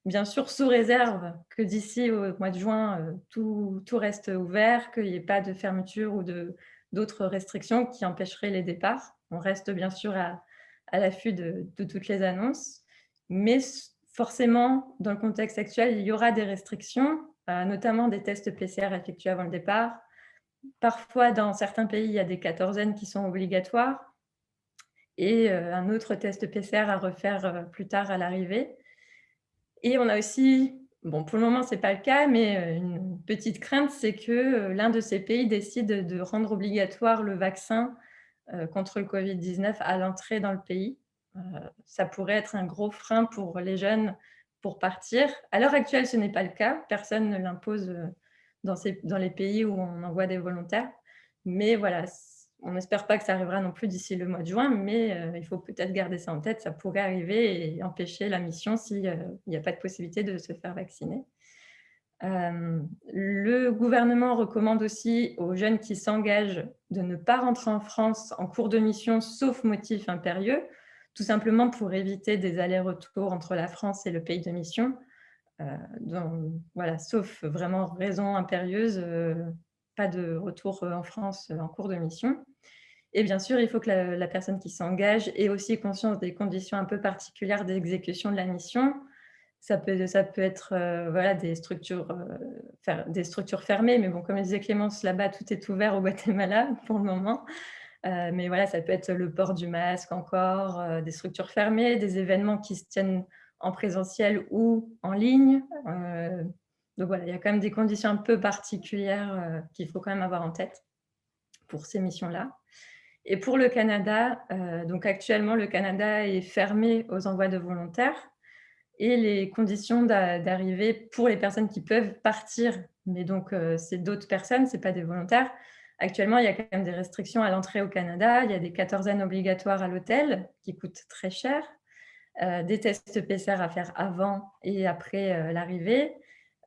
Bien sûr, sous réserve que d'ici au mois de juin, tout reste ouvert, qu'il n'y ait pas de fermeture ou d'autres restrictions qui empêcheraient les départs. On reste bien sûr à l'affût de toutes les annonces. Mais forcément, dans le contexte actuel, il y aura des restrictions, notamment des tests PCR effectués avant le départ. Parfois, dans certains pays, il y a des quatorzaines qui sont obligatoires et un autre test PCR à refaire plus tard à l'arrivée. Et on a aussi, bon, pour le moment, ce n'est pas le cas, mais une petite crainte, c'est que l'un de ces pays décide de rendre obligatoire le vaccin contre le Covid-19 à l'entrée dans le pays. Ça pourrait être un gros frein pour les jeunes pour partir. À l'heure actuelle, ce n'est pas le cas. Personne ne l'impose dans les pays où on envoie des volontaires. Mais voilà, on n'espère pas que ça arrivera non plus d'ici le mois de juin, mais il faut peut-être garder ça en tête. Ça pourrait arriver et empêcher la mission s'il n'y a pas de possibilité de se faire vacciner. Le gouvernement recommande aussi aux jeunes qui s'engagent de ne pas rentrer en France en cours de mission, sauf motif impérieux, tout simplement pour éviter des allers-retours entre la France et le pays de mission. Voilà, sauf vraiment raison impérieuse, pas de retour en France en cours de mission. Et bien sûr, il faut que la personne qui s'engage ait aussi conscience des conditions un peu particulières d'exécution de la mission. Ça peut être voilà, des structures fermées, mais bon, comme disait Clémence, là-bas, tout est ouvert au Guatemala pour le moment. Mais voilà, ça peut être le port du masque encore, des structures fermées, des événements qui se tiennent en présentiel ou en ligne. Donc voilà, il y a quand même des conditions un peu particulières qu'il faut quand même avoir en tête pour ces missions-là. Et pour le Canada, donc actuellement, le Canada est fermé aux envois de volontaires et les conditions d'arrivée pour les personnes qui peuvent partir, mais donc c'est d'autres personnes, ce n'est pas des volontaires. Actuellement, il y a quand même des restrictions à l'entrée au Canada. Il y a des quatorzaines obligatoires à l'hôtel qui coûtent très cher, des tests PCR à faire avant et après l'arrivée.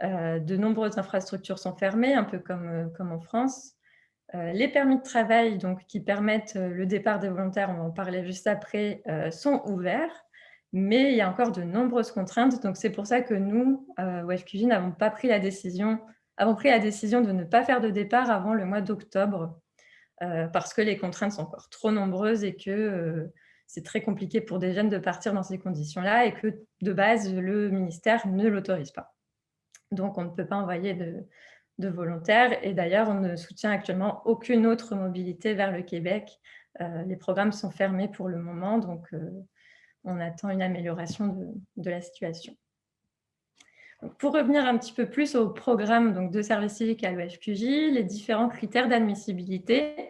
De nombreuses infrastructures sont fermées, un peu comme en France. Les permis de travail donc, qui permettent le départ des volontaires, on va en parler juste après, sont ouverts, mais il y a encore de nombreuses contraintes. Donc, c'est pour ça que nous, au FQJ, avons pris la décision de ne pas faire de départ avant le mois d'octobre, parce que les contraintes sont encore trop nombreuses et que c'est très compliqué pour des jeunes de partir dans ces conditions-là et que, de base, le ministère ne l'autorise pas. Donc, on ne peut pas envoyer de volontaires. Et d'ailleurs, on ne soutient actuellement aucune autre mobilité vers le Québec. Les programmes sont fermés pour le moment, donc on attend une amélioration de la situation. Donc, pour revenir un petit peu plus au programme donc, de service civique à l'OFQJ, les différents critères d'admissibilité,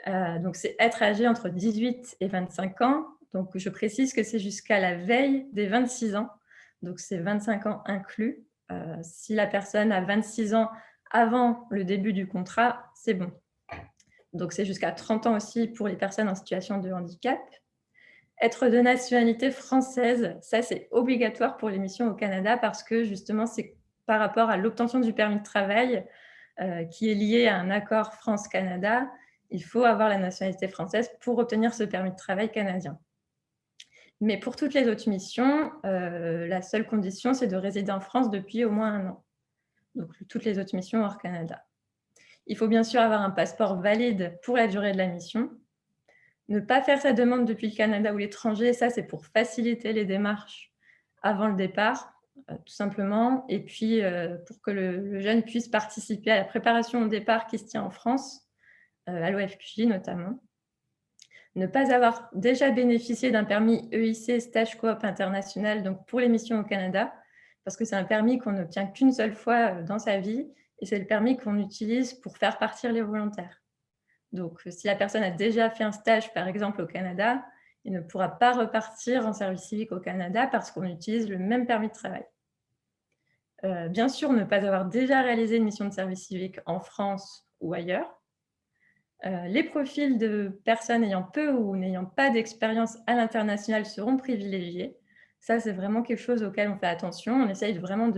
donc c'est être âgé entre 18 et 25 ans. Donc, je précise que c'est jusqu'à la veille des 26 ans. Donc, c'est 25 ans inclus. Si la personne a 26 ans avant le début du contrat, c'est bon. Donc, c'est jusqu'à 30 ans aussi pour les personnes en situation de handicap. Être de nationalité française, ça, c'est obligatoire pour les missions au Canada parce que, justement, c'est par rapport à l'obtention du permis de travail qui est lié à un accord France-Canada. Il faut avoir la nationalité française pour obtenir ce permis de travail canadien. Mais pour toutes les autres missions, la seule condition, c'est de résider en France depuis au moins 1 an. Donc, toutes les autres missions hors Canada. Il faut bien sûr avoir un passeport valide pour la durée de la mission. Ne pas faire sa demande depuis le Canada ou l'étranger, ça, c'est pour faciliter les démarches avant le départ, tout simplement. Et puis, pour que le jeune puisse participer à la préparation au départ qui se tient en France, à l'OFQJ notamment. Ne pas avoir déjà bénéficié d'un permis EIC stage coop international, donc pour les missions au Canada, parce que c'est un permis qu'on n'obtient qu'une seule fois dans sa vie, et c'est le permis qu'on utilise pour faire partir les volontaires. Donc, si la personne a déjà fait un stage, par exemple, au Canada, il ne pourra pas repartir en service civique au Canada parce qu'on utilise le même permis de travail. Bien sûr, ne pas avoir déjà réalisé une mission de service civique en France ou ailleurs. Les profils de personnes ayant peu ou n'ayant pas d'expérience à l'international seront privilégiés. Ça, c'est vraiment quelque chose auquel on fait attention. On essaye vraiment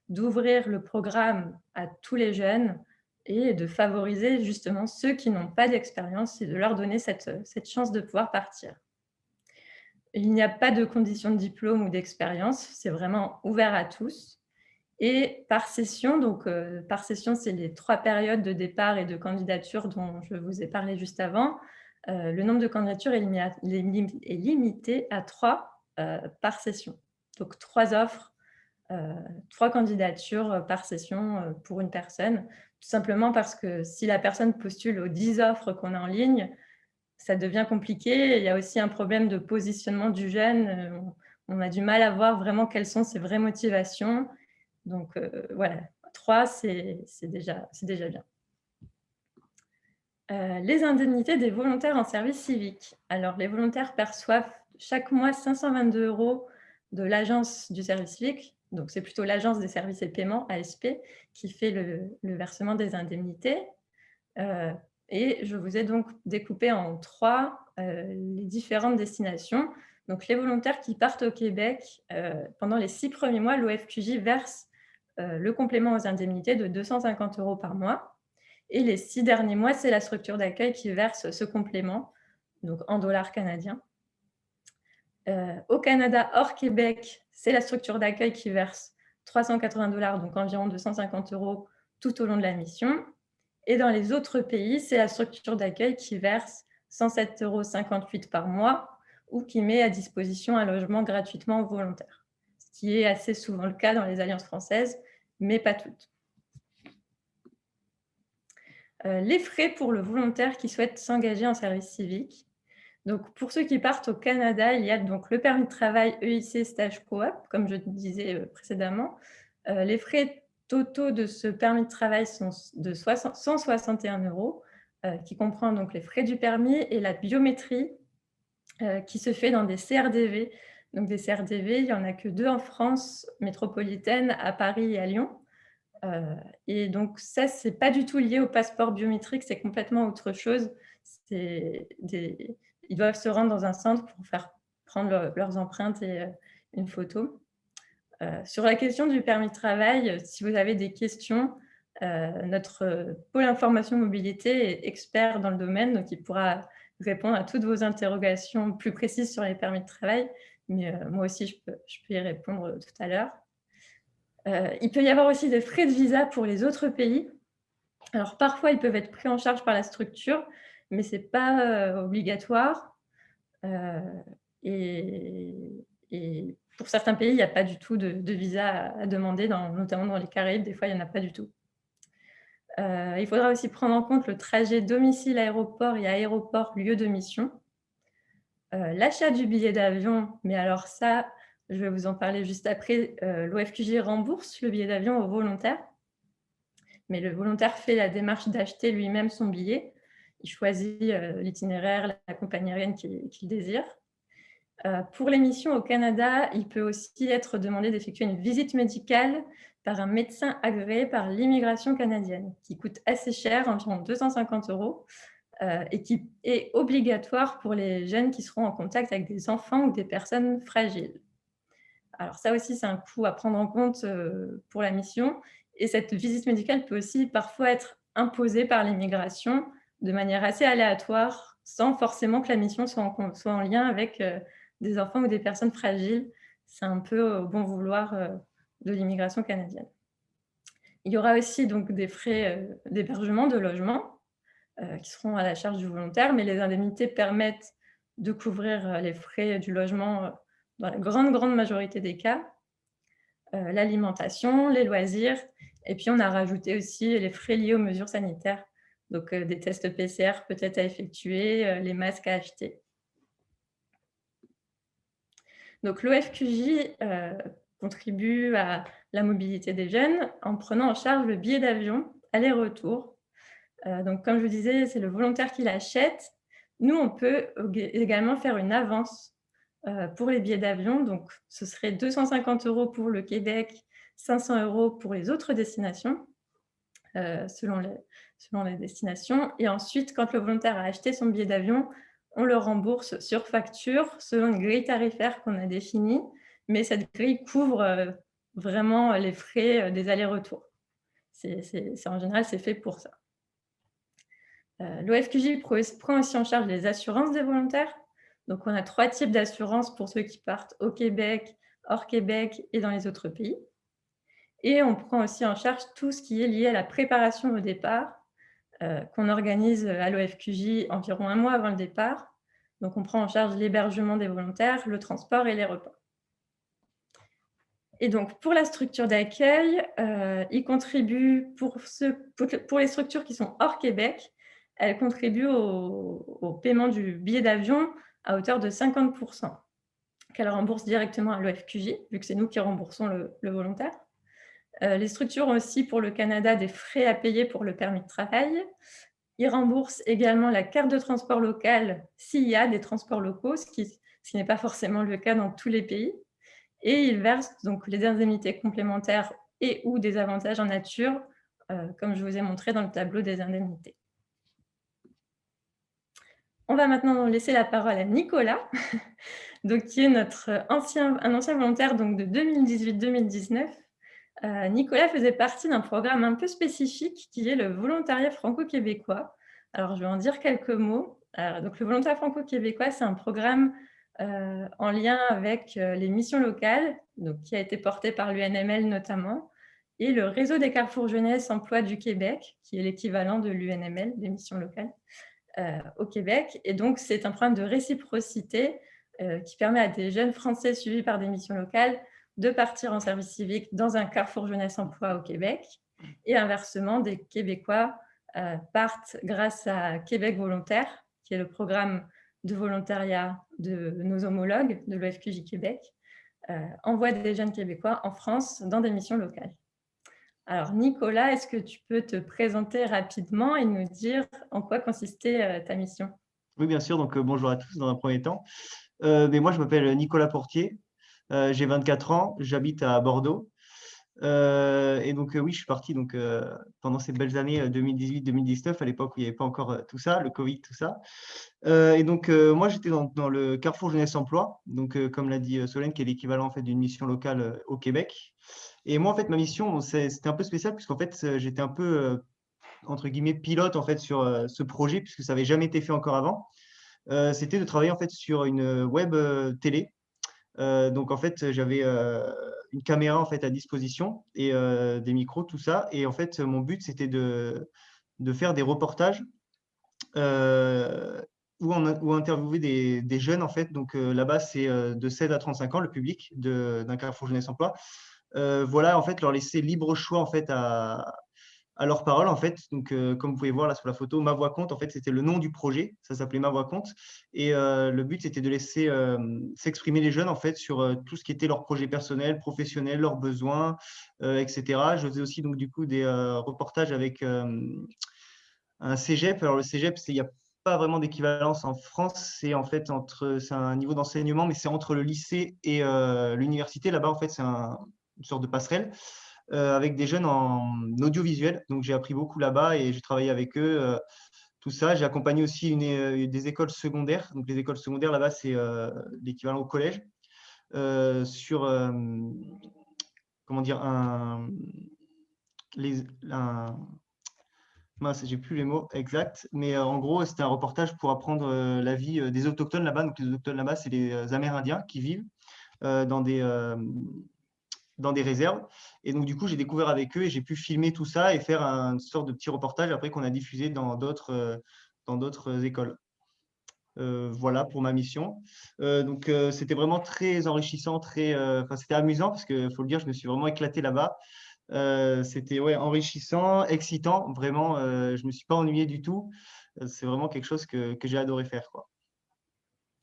d'ouvrir le programme à tous les jeunes et de favoriser justement ceux qui n'ont pas d'expérience et de leur donner cette chance de pouvoir partir. Il n'y a pas de condition de diplôme ou d'expérience, c'est vraiment ouvert à tous. Et par session, donc par session, c'est les 3 périodes de départ et de candidature dont je vous ai parlé juste avant. Le nombre de candidatures est limité à 3 par session. Donc 3 offres, 3 candidatures par session pour une personne, tout simplement parce que si la personne postule aux 10 offres qu'on a en ligne, ça devient compliqué. Il y a aussi un problème de positionnement du jeune. On a du mal à voir vraiment quelles sont ses vraies motivations. Donc voilà, 3, c'est déjà bien. Les indemnités des volontaires en service civique. Alors, les volontaires perçoivent chaque mois 522 € de l'Agence du service civique. Donc, c'est plutôt l'Agence des services et paiements, ASP, qui fait le versement des indemnités. Et je vous ai donc découpé en 3 les différentes destinations. Donc, les volontaires qui partent au Québec, pendant les 6 premiers mois, l'OFQJ verse le complément aux indemnités de 250 € par mois. Et les 6 derniers mois, c'est la structure d'accueil qui verse ce complément, donc en dollars canadiens. Au Canada, hors Québec, c'est la structure d'accueil qui verse $380, donc environ 250 € tout au long de la mission. Et dans les autres pays, c'est la structure d'accueil qui verse 107,58 € par mois ou qui met à disposition un logement gratuitement aux volontaires, ce qui est assez souvent le cas dans les alliances françaises, mais pas toutes. Les frais pour le volontaire qui souhaite s'engager en service civique. Donc, pour ceux qui partent au Canada, il y a donc le permis de travail EIC stage coop, comme je disais précédemment. Les frais totaux de ce permis de travail sont de 161 €, qui comprend donc les frais du permis et la biométrie qui se fait dans des CRDV. Donc, des CRDV, il n'y en a que 2 en France métropolitaine, à Paris et à Lyon. Et donc, ça, ce n'est pas du tout lié au passeport biométrique, c'est complètement autre chose. Ils doivent se rendre dans un centre pour faire prendre leurs empreintes et une photo. Sur la question du permis de travail, si vous avez des questions, notre pôle information mobilité est expert dans le domaine, donc il pourra répondre à toutes vos interrogations plus précises sur les permis de travail. Mais moi aussi, je peux y répondre tout à l'heure. Il peut y avoir aussi des frais de visa pour les autres pays. Alors, parfois, ils peuvent être pris en charge par la structure, mais ce n'est pas obligatoire. Et pour certains pays, il n'y a pas du tout de visa à demander, notamment dans les Caraïbes. Des fois, il n'y en a pas du tout. Il faudra aussi prendre en compte le trajet domicile-aéroport et aéroport-lieu de mission. L'achat du billet d'avion, mais alors ça, je vais vous en parler juste après. L'OFQJ rembourse le billet d'avion au volontaire, mais le volontaire fait la démarche d'acheter lui-même son billet. Il choisit l'itinéraire, la compagnie aérienne qu'il désire. Pour les missions au Canada, il peut aussi être demandé d'effectuer une visite médicale par un médecin agréé par l'immigration canadienne, qui coûte assez cher, environ 250 €, et qui est obligatoire pour les jeunes qui seront en contact avec des enfants ou des personnes fragiles. Alors ça aussi, c'est un coût à prendre en compte pour la mission. Et cette visite médicale peut aussi parfois être imposée par l'immigration de manière assez aléatoire, sans forcément que la mission soit en lien avec des enfants ou des personnes fragiles. C'est un peu au bon vouloir de l'immigration canadienne. Il y aura aussi donc des frais d'hébergement, de logement, qui seront à la charge du volontaire, mais les indemnités permettent de couvrir les frais du logement dans la grande majorité des cas. L'alimentation, les loisirs, et puis on a rajouté aussi les frais liés aux mesures sanitaires, donc des tests PCR peut-être à effectuer, les masques à acheter. Donc l'OFQJ contribue à la mobilité des jeunes en prenant en charge le billet d'avion aller-retour. Donc comme je vous disais, c'est le volontaire qui l'achète. Nous, on peut également faire une avance pour les billets d'avion. Donc ce serait 250 € pour le Québec, 500 € pour les autres destinations, selon les destinations. Et ensuite, quand le volontaire a acheté son billet d'avion, on le rembourse sur facture selon une grille tarifaire qu'on a définie, mais cette grille couvre vraiment les frais des allers-retours. En général, c'est fait pour ça. L'OFQJ prend aussi en charge les assurances des volontaires. Donc, on a 3 types d'assurances pour ceux qui partent au Québec, hors Québec et dans les autres pays. Et on prend aussi en charge tout ce qui est lié à la préparation au départ, qu'on organise à l'OFQJ environ 1 mois avant le départ. Donc, on prend en charge l'hébergement des volontaires, le transport et les repas. Et donc, pour la structure d'accueil, il contribue pour les structures qui sont hors Québec, elle contribue au paiement du billet d'avion à hauteur de 50 %, qu'elle rembourse directement à l'OFQJ, vu que c'est nous qui remboursons le volontaire. Les structures ont aussi pour le Canada des frais à payer pour le permis de travail. Ils remboursent également la carte de transport local s'il y a des transports locaux, ce qui n'est pas forcément le cas dans tous les pays. Et ils versent donc les indemnités complémentaires et ou des avantages en nature, comme je vous ai montré dans le tableau des indemnités. On va maintenant laisser la parole à Nicolas, donc, qui est un ancien volontaire donc, de 2018-2019. Nicolas faisait partie d'un programme un peu spécifique qui est le volontariat franco-québécois. Alors, je vais en dire quelques mots. Donc, le volontariat franco-québécois, c'est un programme en lien avec les missions locales, donc, qui a été porté par l'UNML notamment, et le réseau des carrefours jeunesse emploi du Québec, qui est l'équivalent de l'UNML, des missions locales, au Québec. Et donc, c'est un programme de réciprocité qui permet à des jeunes Français suivis par des missions locales de partir en service civique dans un carrefour jeunesse emploi au Québec. Et inversement, des Québécois partent grâce à Québec volontaire, qui est le programme de volontariat de nos homologues de l'OFQJ Québec, envoient des jeunes Québécois en France dans des missions locales. Alors Nicolas, est-ce que tu peux te présenter rapidement et nous dire en quoi consistait ta mission? Oui, bien sûr. Donc, bonjour à tous dans un premier temps. Mais moi, je m'appelle Nicolas Portier. J'ai 24 ans. J'habite à Bordeaux. Et donc, oui, je suis parti donc, pendant ces belles années 2018-2019, à l'époque où il n'y avait pas encore tout ça, le Covid, tout ça. Et donc, moi, j'étais dans le Carrefour Jeunesse Emploi, donc, comme l'a dit Solène, qui est l'équivalent en fait, d'une mission locale au Québec. Et moi, en fait, ma mission, bon, c'était un peu spécial, puisqu'en fait, j'étais un peu, entre guillemets, pilote en fait, sur ce projet, puisque ça n'avait jamais été fait encore avant. C'était de travailler en fait, sur une web télé. Donc en fait, j'avais une caméra en fait à disposition et des micros, tout ça. Et en fait, mon but c'était de faire des reportages ou interviewer des jeunes en fait. Donc là-bas, c'est de 16 à 35 ans le public d'un Carrefour Jeunesse Emploi. Voilà, en fait, leur laisser libre choix en fait à leurs paroles, en fait. Donc, comme vous pouvez voir là sur la photo, Ma Voix Compte, en fait, c'était le nom du projet. Ça s'appelait Ma Voix Compte. Et le but, c'était de laisser s'exprimer les jeunes, en fait, sur tout ce qui était leur projet personnel, professionnel, leurs besoins, etc. Je faisais aussi, donc, du coup, des reportages avec un cégep. Alors, le cégep, il n'y a pas vraiment d'équivalence en France. C'est en fait c'est un niveau d'enseignement, mais c'est entre le lycée et l'université. Là-bas, en fait, c'est une sorte de passerelle avec des jeunes en audiovisuel. Donc, j'ai appris beaucoup là-bas et j'ai travaillé avec eux. Tout ça. J'ai accompagné aussi des écoles secondaires. Donc, les écoles secondaires, là-bas, c'est l'équivalent au collège. Sur, comment dire, un mince, j'ai plus les mots exacts, mais en gros, c'était un reportage pour apprendre la vie des autochtones là-bas. Donc, les autochtones là-bas, c'est les Amérindiens qui vivent dans des réserves. Et donc, du coup, j'ai découvert avec eux et j'ai pu filmer tout ça et faire une sorte de petit reportage après qu'on a diffusé dans d'autres écoles. Voilà pour ma mission. Donc, c'était vraiment très enrichissant, c'était amusant parce qu'il faut le dire, je me suis vraiment éclaté là-bas. C'était ouais, enrichissant, excitant. Vraiment, je ne me suis pas ennuyé du tout. C'est vraiment quelque chose que j'ai adoré faire, quoi.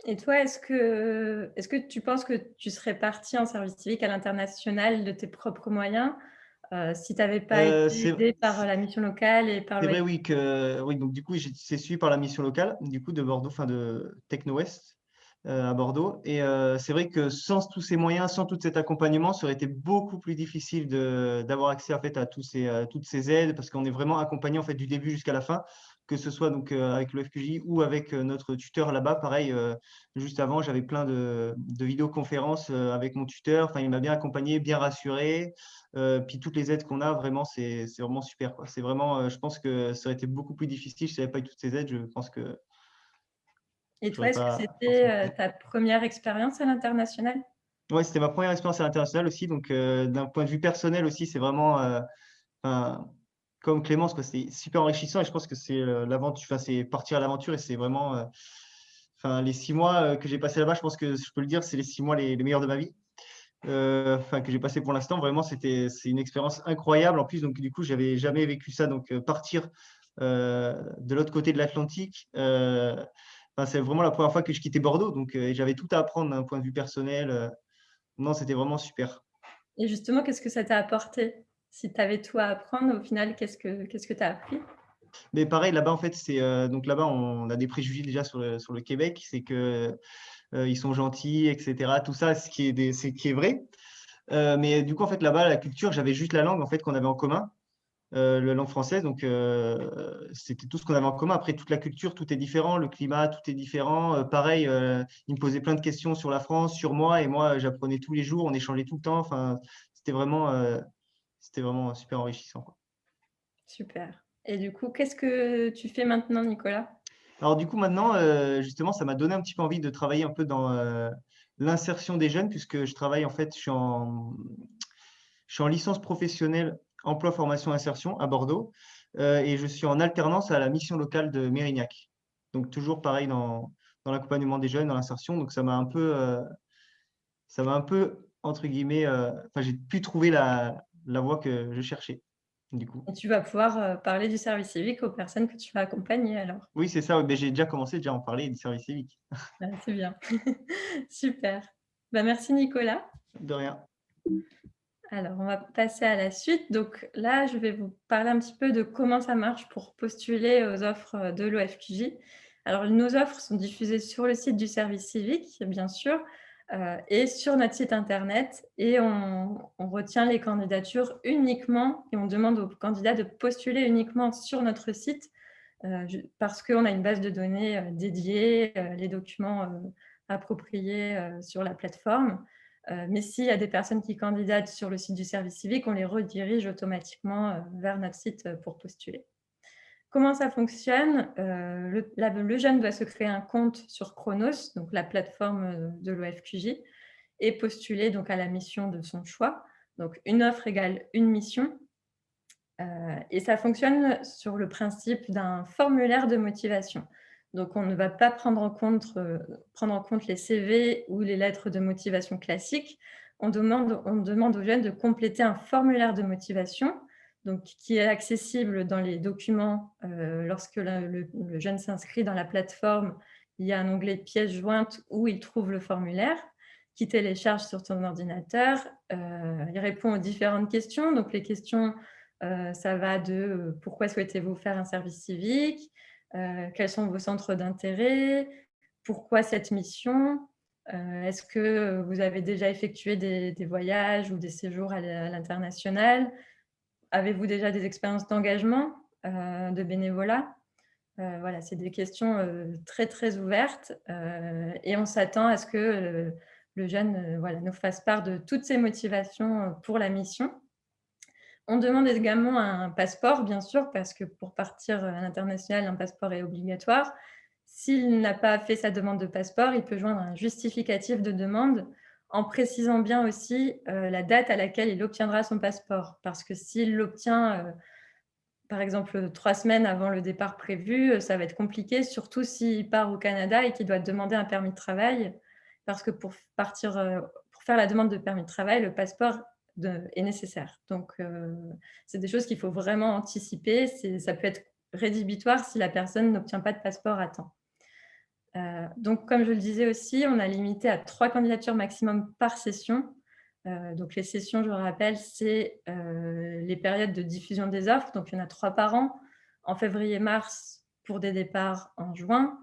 Et toi, est-ce que tu penses que tu serais parti en service civique à l'international de tes propres moyens si tu n'avais pas été C'est aidé par la mission locale et par C'est vrai, le... oui, donc du coup, c'est suivi par la mission locale, du coup, de Bordeaux, enfin de Techno-Ouest à Bordeaux. Et c'est vrai que sans tous ces moyens, sans tout cet accompagnement, ça aurait été beaucoup plus difficile d'avoir accès en fait, à toutes ces aides, parce qu'on est vraiment accompagné en fait, du début jusqu'à la fin, que ce soit donc, avec le FQJ ou avec notre tuteur là-bas. Pareil, juste avant, j'avais plein de vidéoconférences avec mon tuteur. Enfin, il m'a bien accompagné, bien rassuré. Puis toutes les aides qu'on a, vraiment, c'est vraiment super, quoi. C'est vraiment, je pense que ça aurait été beaucoup plus difficile si je n'avais pas eu toutes ces aides. Je pense que Et je toi, n'aurais est-ce que pas c'était forcément fait. ta première expérience à l'international? Ouais, c'était ma première expérience à l'international aussi. Donc, d'un point de vue personnel aussi, c'est vraiment, enfin, comme Clémence, quoi, c'est super enrichissant. Et je pense que c'est l'aventure, enfin, c'est partir à l'aventure. Et c'est vraiment, enfin, les 6 mois que j'ai passé là-bas, je pense que je peux le dire, c'est les 6 mois les meilleurs de ma vie. Enfin, que j'ai passé pour l'instant. Vraiment, c'est une expérience incroyable. En plus, donc, du coup, j'avais jamais vécu ça. Donc, partir de l'autre côté de l'Atlantique, enfin, c'est vraiment la première fois que je quittais Bordeaux. Donc, j'avais tout à apprendre d'un point de vue personnel. Non, c'était vraiment super. Et justement, qu'est-ce que ça t'a apporté? Si tu avais tout à apprendre, au final, qu'est-ce que tu as appris? Mais pareil, là-bas, en fait, donc là-bas, on a des préjugés déjà sur le Québec. C'est que ils sont gentils, etc. Tout ça, ce qui est vrai. Mais du coup, en fait, là-bas, la culture, j'avais juste la langue en fait qu'on avait en commun. La langue française. Donc, c'était tout ce qu'on avait en commun. Après, toute la culture, tout est différent. Le climat, tout est différent. Pareil, il me posait plein de questions sur la France, sur moi. Et moi, j'apprenais tous les jours. On échangeait tout le temps. Enfin, c'était vraiment super enrichissant, quoi. Super. Et du coup, qu'est-ce que tu fais maintenant, Nicolas? Alors du coup, maintenant, justement, ça m'a donné un petit peu envie de travailler un peu dans l'insertion des jeunes, puisque je travaille, en fait, je suis en licence professionnelle emploi, formation, insertion à Bordeaux, et je suis en alternance à la mission locale de Mérignac. Donc toujours pareil dans l'accompagnement des jeunes, dans l'insertion. Donc ça m'a un peu, entre guillemets, enfin, j'ai pu trouver la voie que je cherchais, du coup. Et tu vas pouvoir parler du service civique aux personnes que tu vas accompagner alors. Oui, c'est ça, ouais, mais j'ai déjà commencé déjà à en parler du service civique. C'est bien. Super. Bah, merci Nicolas. De rien. Alors, on va passer à la suite. Donc là, je vais vous parler un petit peu de comment ça marche pour postuler aux offres de l'OFQJ. Alors, nos offres sont diffusées sur le site du service civique, bien sûr, et sur notre site internet. Et on retient les candidatures uniquement et on demande aux candidats de postuler uniquement sur notre site parce qu'on a une base de données dédiée, les documents appropriés sur la plateforme. Mais s'il y a des personnes qui candidatent sur le site du service civique, on les redirige automatiquement vers notre site pour postuler. Comment ça fonctionne? Le jeune doit se créer un compte sur Chronos, donc la plateforme de l'OFQJ, et postuler donc à la mission de son choix. Donc une offre égale une mission. Et ça fonctionne sur le principe d'un formulaire de motivation. Donc, on ne va pas prendre en compte les CV ou les lettres de motivation classiques. On demande aux jeunes de compléter un formulaire de motivation donc, qui est accessible dans les documents. Lorsque le jeune s'inscrit dans la plateforme, il y a un onglet pièces jointes où il trouve le formulaire qu'il télécharge sur son ordinateur. Il répond aux différentes questions. Donc, les questions ça va de pourquoi souhaitez-vous faire un service civique, quels sont vos centres d'intérêt, pourquoi cette mission, est-ce que vous avez déjà effectué des voyages ou des séjours à l'international, avez-vous déjà des expériences d'engagement, de bénévolat. Voilà, c'est des questions très, très ouvertes et on s'attend à ce que le jeune voilà, nous fasse part de toutes ses motivations pour la mission. On demande également un passeport, bien sûr, parce que pour partir à l'international, un passeport est obligatoire. S'il n'a pas fait sa demande de passeport, il peut joindre un justificatif de demande en précisant bien aussi la date à laquelle il obtiendra son passeport. Parce que s'il l'obtient, par exemple, 3 semaines avant le départ prévu, ça va être compliqué, surtout s'il part au Canada et qu'il doit demander un permis de travail. Parce que pour faire la demande de permis de travail, le passeport est nécessaire. Donc, c'est des choses qu'il faut vraiment anticiper. Ça peut être rédhibitoire si la personne n'obtient pas de passeport à temps. Donc, comme je le disais aussi, on a limité à 3 candidatures maximum par session. Donc, les sessions, je le rappelle, c'est les périodes de diffusion des offres. Donc, il y en a 3 par an. En février-mars pour des départs en juin,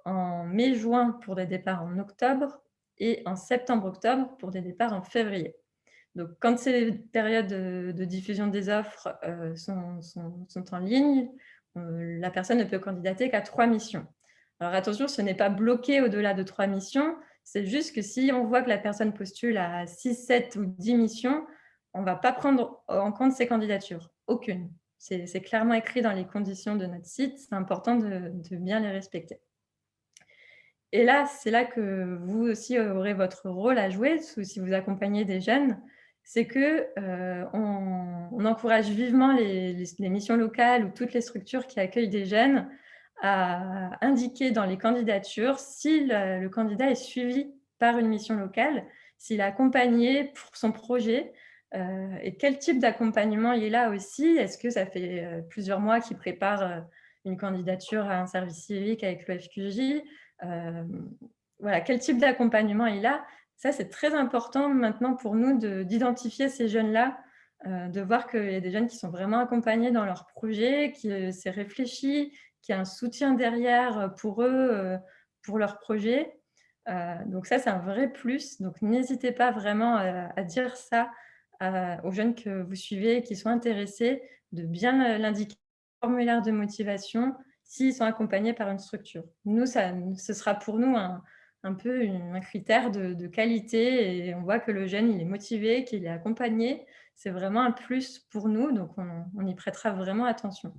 en mai-juin pour des départs en octobre et en septembre-octobre pour des départs en février. Donc, quand ces périodes de diffusion des offres sont en ligne, la personne ne peut candidater qu'à 3 missions. Alors attention, ce n'est pas bloqué au-delà de 3 missions, c'est juste que si on voit que la personne postule à 6, 7 ou 10 missions, on ne va pas prendre en compte ces candidatures, aucune. C'est clairement écrit dans les conditions de notre site, c'est important de bien les respecter. Et là, c'est là que vous aussi aurez votre rôle à jouer, si vous accompagnez des jeunes, c'est qu'on encourage vivement les missions locales ou toutes les structures qui accueillent des jeunes à indiquer dans les candidatures si le candidat est suivi par une mission locale, s'il est accompagné pour son projet et quel type d'accompagnement il est là aussi. Est-ce que ça fait plusieurs mois qu'il prépare une candidature à un service civique avec le FQJ? Voilà, quel type d'accompagnement il a? Ça, c'est très important maintenant pour nous d'identifier ces jeunes-là, de voir qu'il y a des jeunes qui sont vraiment accompagnés dans leur projet, qui c'est réfléchi, qu'il y a un soutien derrière pour eux, pour leur projet. Donc ça, c'est un vrai plus. Donc n'hésitez pas vraiment à dire ça aux jeunes que vous suivez, qui sont intéressés, de bien l'indiquer dans le formulaire de motivation s'ils sont accompagnés par une structure. Nous, ce sera pour nous un peu un critère de qualité et on voit que le jeune, il est motivé, qu'il est accompagné. C'est vraiment un plus pour nous, donc on y prêtera vraiment attention.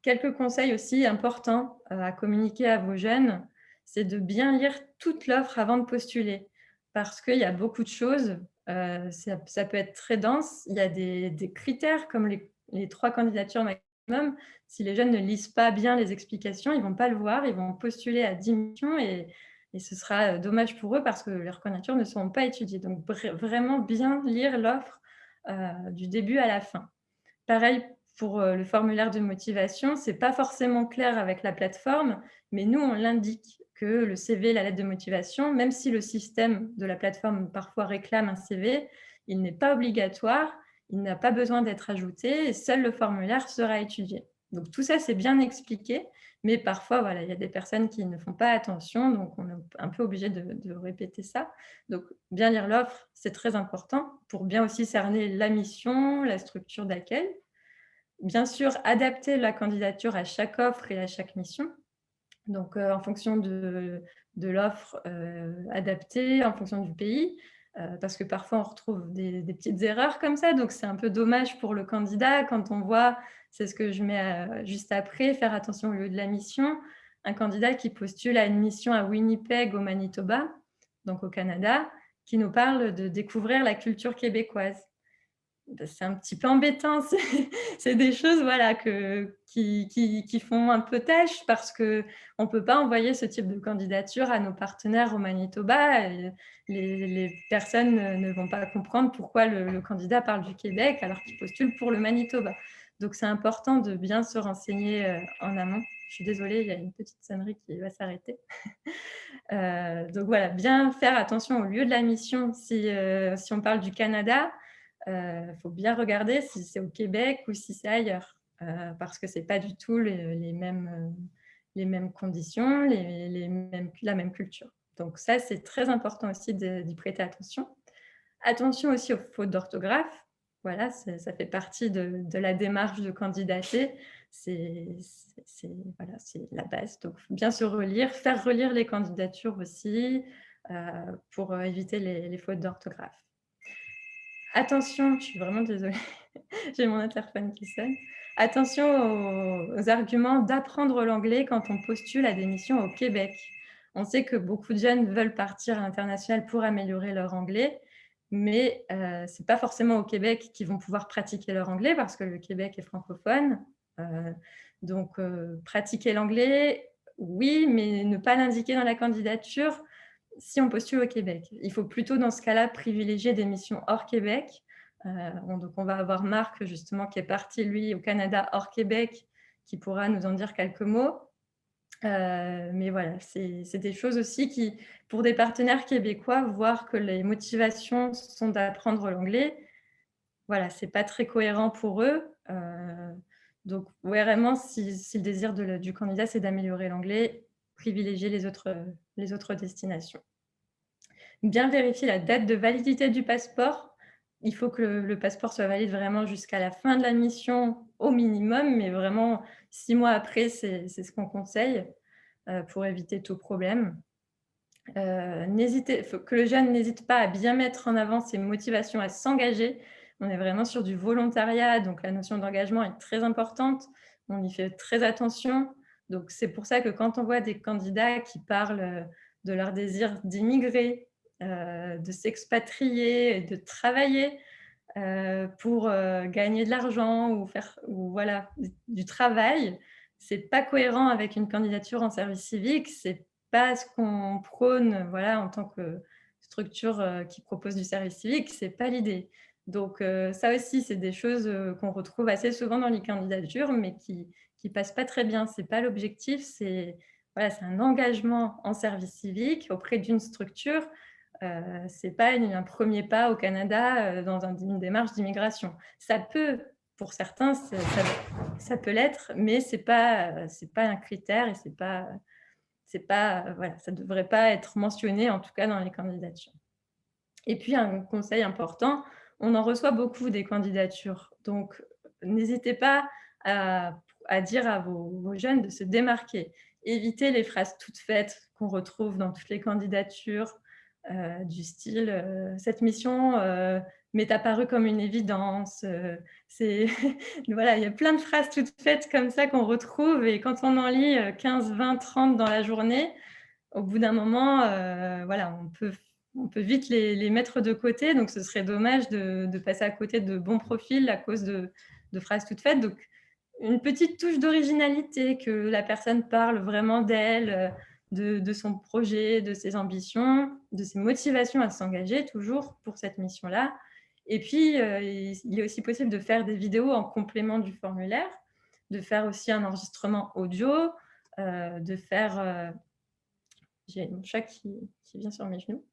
quelques conseils aussi importants à communiquer à vos jeunes, c'est de bien lire toute l'offre avant de postuler. Parce qu'il y a beaucoup de choses, ça peut être très dense. Il y a des critères comme les 3 candidatures maximum. Si les jeunes ne lisent pas bien les explications, ils ne vont pas le voir, ils vont postuler à 10 missions et ce sera dommage pour eux parce que leurs candidatures ne seront pas étudiées. Donc vraiment bien lire l'offre du début à la fin. Pareil pour le formulaire de motivation, ce n'est pas forcément clair avec la plateforme, mais nous, on l'indique que le CV, la lettre de motivation, même si le système de la plateforme parfois réclame un CV, il n'est pas obligatoire, il n'a pas besoin d'être ajouté et seul le formulaire sera étudié. Donc tout ça, c'est bien expliqué, mais parfois, voilà, il y a des personnes qui ne font pas attention, donc on est un peu obligé de répéter ça. Donc bien lire l'offre, c'est très important pour bien aussi cerner la mission, la structure d'accueil. Bien sûr, adapter la candidature à chaque offre et à chaque mission. Donc, en fonction de l'offre adaptée, en fonction du pays, parce que parfois on retrouve des petites erreurs comme ça, donc c'est un peu dommage pour le candidat quand on voit, c'est ce que je mets juste après, faire attention au lieu de la mission. Un candidat qui postule à une mission à Winnipeg, au Manitoba, donc au Canada, qui nous parle de découvrir la culture québécoise. C'est un petit peu embêtant, c'est des choses voilà, qui font un peu tâche parce qu'on ne peut pas envoyer ce type de candidature à nos partenaires au Manitoba. Les personnes ne vont pas comprendre pourquoi le candidat parle du Québec alors qu'il postule pour le Manitoba. Donc, c'est important de bien se renseigner en amont. Je suis désolée, il y a une petite sonnerie qui va s'arrêter. Donc, voilà, bien faire attention au lieu de la mission. Si on parle du Canada, faut bien regarder si c'est au Québec ou si c'est ailleurs, parce que c'est pas du tout les mêmes conditions, la même culture. Donc ça, c'est très important aussi d'y prêter attention. Attention aussi aux fautes d'orthographe. Voilà, ça fait partie de la démarche de candidater. C'est voilà, la base. Donc, bien se relire, faire relire les candidatures aussi pour éviter les fautes d'orthographe. Attention, je suis vraiment désolée, j'ai mon interphone qui sonne. Attention aux arguments d'apprendre l'anglais quand on postule à des missions au Québec. On sait que beaucoup de jeunes veulent partir à l'international pour améliorer leur anglais, mais ce n'est pas forcément au Québec qu'ils vont pouvoir pratiquer leur anglais parce que le Québec est francophone. Donc, pratiquer l'anglais, oui, mais ne pas l'indiquer dans la candidature si on postule au Québec. Il faut plutôt, dans ce cas-là, privilégier des missions hors Québec. Donc, on va avoir Marc, justement, qui est parti, lui, au Canada, hors Québec, qui pourra nous en dire quelques mots. Mais voilà, c'est des choses aussi qui, pour des partenaires québécois, voir que les motivations sont d'apprendre l'anglais, voilà, c'est pas très cohérent pour eux. Donc, vraiment, si le désir du candidat, c'est d'améliorer l'anglais, privilégier les autres destinations. Bien vérifier la date de validité du passeport. Il faut que le passeport soit valide vraiment jusqu'à la fin de la mission au minimum, mais vraiment 6 mois après, c'est ce qu'on conseille pour éviter tout problème. Faut que le jeune n'hésite pas à bien mettre en avant ses motivations à s'engager. On est vraiment sur du volontariat, donc la notion d'engagement est très importante. On y fait très attention. Donc, c'est pour ça que quand on voit des candidats qui parlent de leur désir d'immigrer, de s'expatrier, de travailler pour gagner de l'argent ou voilà, du travail, c'est pas cohérent avec une candidature en service civique. C'est pas ce qu'on prône, voilà, en tant que structure qui propose du service civique. C'est pas l'idée. Donc ça aussi, c'est des choses qu'on retrouve assez souvent dans les candidatures, mais qui passent pas très bien. C'est pas l'objectif. C'est voilà, c'est un engagement en service civique auprès d'une structure. Ce n'est pas un premier pas au Canada dans une démarche d'immigration. Ça peut, pour certains, ça peut l'être, mais ce n'est pas un critère et voilà, ça ne devrait pas être mentionné, en tout cas dans les candidatures. Et puis, un conseil important, on en reçoit beaucoup des candidatures. Donc, n'hésitez pas à dire à vos jeunes de se démarquer. Évitez les phrases toutes faites qu'on retrouve dans toutes les candidatures, du style « cette mission m'est apparu comme une évidence. Voilà, il y a plein de phrases toutes faites comme ça qu'on retrouve et quand on en lit 15, 20, 30 dans la journée, au bout d'un moment, voilà, on peut vite les mettre de côté. Donc, ce serait dommage de passer à côté de bons profils à cause de phrases toutes faites. Donc, une petite touche d'originalité, que la personne parle vraiment d'elle, de son projet, de ses ambitions, de ses motivations à s'engager toujours pour cette mission-là. Et puis, il est aussi possible de faire des vidéos en complément du formulaire, de faire aussi un enregistrement audio, de faire... J'ai mon chat qui vient sur mes genoux.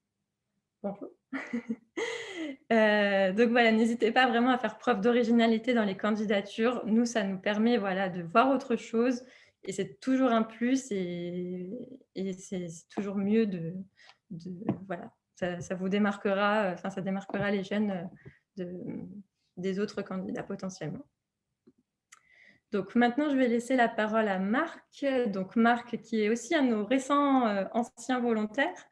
Bonjour. Donc voilà, n'hésitez pas vraiment à faire preuve d'originalité dans les candidatures. Nous, ça nous permet voilà, de voir autre chose et c'est toujours un plus et c'est toujours mieux voilà, ça vous démarquera, enfin ça démarquera les jeunes des autres candidats potentiellement. Donc maintenant, je vais laisser la parole à Marc. Donc Marc, qui est aussi un de nos récents anciens volontaires,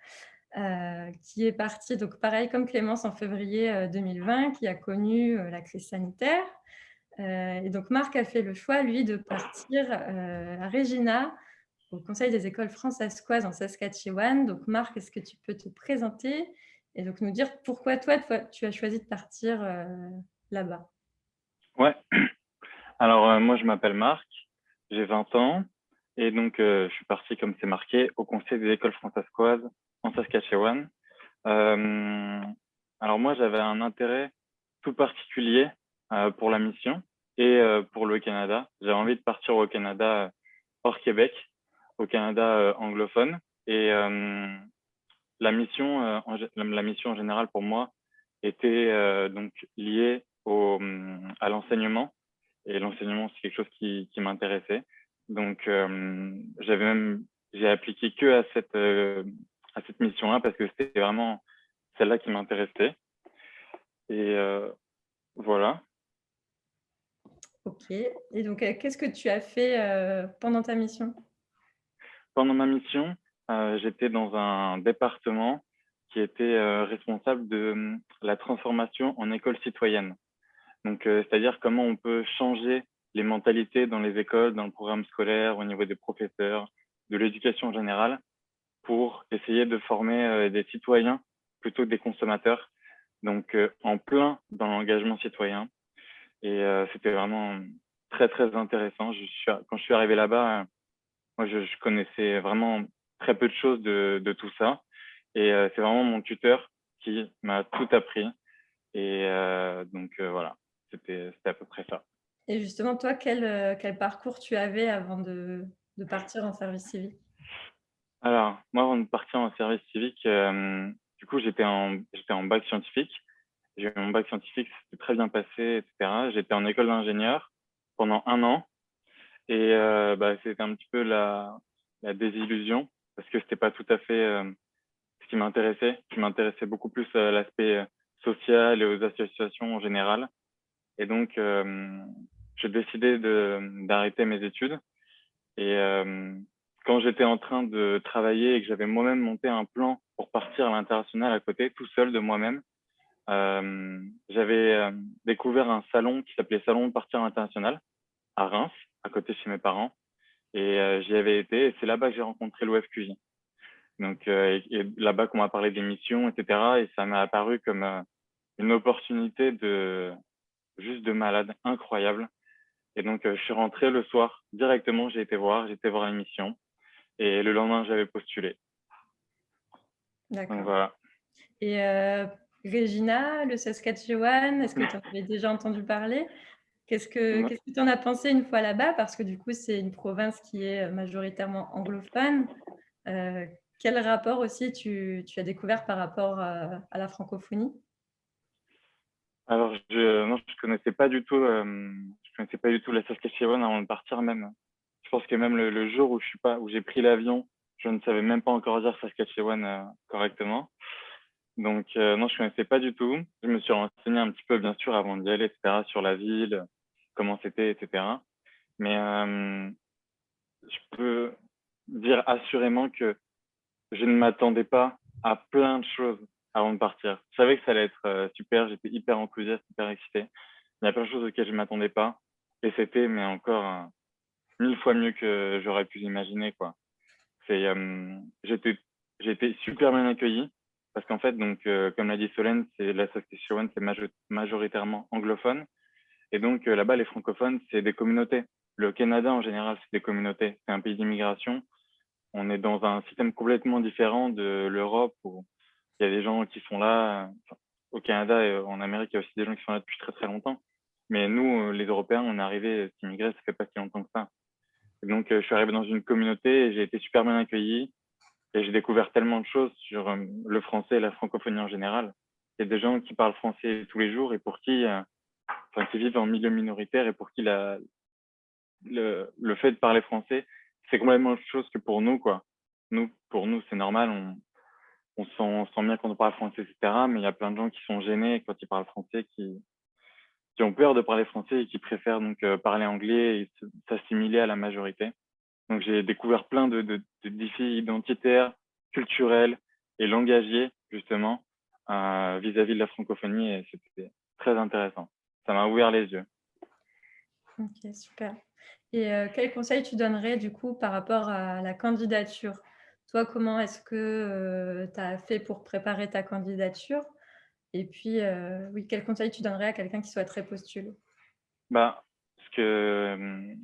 qui est parti, donc pareil comme Clémence, en février 2020, qui a connu la crise sanitaire. Et donc Marc a fait le choix, lui, de partir à Regina, au Conseil des écoles françaises en Saskatchewan. Donc Marc, est-ce que tu peux te présenter et donc nous dire pourquoi toi tu as choisi de partir là-bas? Ouais, alors moi je m'appelle Marc, j'ai 20 ans et donc je suis parti, comme c'est marqué, au Conseil des écoles fransaskoises en Saskatchewan. Alors moi j'avais un intérêt tout particulier pour la mission et pour le Canada. J'avais envie de partir au Canada hors Québec, au Canada anglophone. Et la mission en général pour moi était donc liée à l'enseignement. Et l'enseignement, c'est quelque chose qui m'intéressait. Donc, j'ai appliqué que à cette mission-là parce que c'était vraiment celle-là qui m'intéressait. Et voilà. Ok. Et donc, qu'est-ce que tu as fait pendant ta mission? Pendant ma mission, j'étais dans un département qui était responsable de la transformation en école citoyenne. Donc, c'est-à-dire comment on peut changer les mentalités dans les écoles, dans le programme scolaire, au niveau des professeurs, de l'éducation générale, pour essayer de former des citoyens plutôt que des consommateurs. Donc, en plein dans l'engagement citoyen. Et c'était vraiment très, très intéressant. Quand je suis arrivé là-bas, moi, je connaissais vraiment très peu de choses de tout ça. Et c'est vraiment mon tuteur qui m'a tout appris. Et donc, voilà, c'était à peu près ça. Et justement, toi, quel parcours tu avais avant de partir en service civique? Alors, moi, avant de partir en service civique, du coup, j'étais en bac scientifique. J'ai eu mon bac scientifique, ça s'est très bien passé, etc. J'étais en école d'ingénieur pendant 1 an. Et c'était un petit peu la désillusion parce que c'était pas tout à fait ce qui m'intéressait. Je m'intéressais beaucoup plus à l'aspect social et aux associations en général. Et donc, j'ai décidé d'arrêter mes études. Et quand j'étais en train de travailler et que j'avais moi-même monté un plan pour partir à l'international à côté, tout seul de moi-même, j'avais découvert un salon qui s'appelait Salon de partir à l'international à Reims, à côté de chez mes parents. Et j'y avais été et c'est là-bas que j'ai rencontré l'OFQJ. Donc, et là-bas qu'on m'a parlé des missions, etc. Et ça m'a apparu comme une opportunité juste de malade, incroyable. Et donc, je suis rentré le soir directement, j'ai été voir l'émission. Et le lendemain, j'avais postulé. Donc, D'accord. voilà. Et Regina, le Saskatchewan, est-ce que tu en avais déjà entendu parler? Qu'est-ce que tu en as pensé une fois là-bas? Parce que du coup, c'est une province qui est majoritairement anglophone. Quel rapport aussi tu as découvert par rapport à la francophonie? Alors, je connaissais pas du tout la Saskatchewan avant de partir même. Je pense que même le jour où j'ai pris l'avion, je ne savais même pas encore dire Saskatchewan correctement. Donc, non, je connaissais pas du tout. Je me suis renseigné un petit peu, bien sûr, avant d'y aller, etc., sur la ville, comment c'était, etc. Mais je peux dire assurément que je ne m'attendais pas à plein de choses avant de partir. Je savais que ça allait être super, j'étais hyper enthousiaste, hyper excité. Il y a plein de choses auxquelles je ne m'attendais pas. Et c'était, mais encore 1000 fois mieux que j'aurais pu imaginer, quoi. J'ai été super bien accueilli parce qu'en fait, donc, comme l'a dit Solène, la Saskatchewan, c'est majoritairement anglophone. Et donc, là-bas, les francophones, c'est des communautés. Le Canada, en général, c'est des communautés. C'est un pays d'immigration. On est dans un système complètement différent de l'Europe où il y a des gens qui sont là. Au Canada et en Amérique, il y a aussi des gens qui sont là depuis très, très longtemps. Mais nous, les Européens, on est arrivés, s'immigrer, ça fait pas si longtemps que ça. Et donc, je suis arrivé dans une communauté et j'ai été super bien accueilli. Et j'ai découvert tellement de choses sur le français et la francophonie en général. Il y a des gens qui parlent français tous les jours et pour qui, qui vivent en milieu minoritaire et pour qui le fait de parler français, c'est complètement autre chose que pour nous, quoi. Pour nous, c'est normal, on se sent bien quand on parle français, etc. Mais il y a plein de gens qui sont gênés quand ils parlent français, qui ont peur de parler français et qui préfèrent donc parler anglais et s'assimiler à la majorité. Donc, j'ai découvert plein de défis identitaires, culturels et langagiers, justement, vis-à-vis de la francophonie et c'était très intéressant. Ça m'a ouvert les yeux. Ok, super. Et quel conseil tu donnerais du coup par rapport à la candidature? Toi, comment est-ce que tu as fait pour préparer ta candidature? Et puis, oui, quel conseil tu donnerais à quelqu'un qui souhaiterait postuler? Bah, ce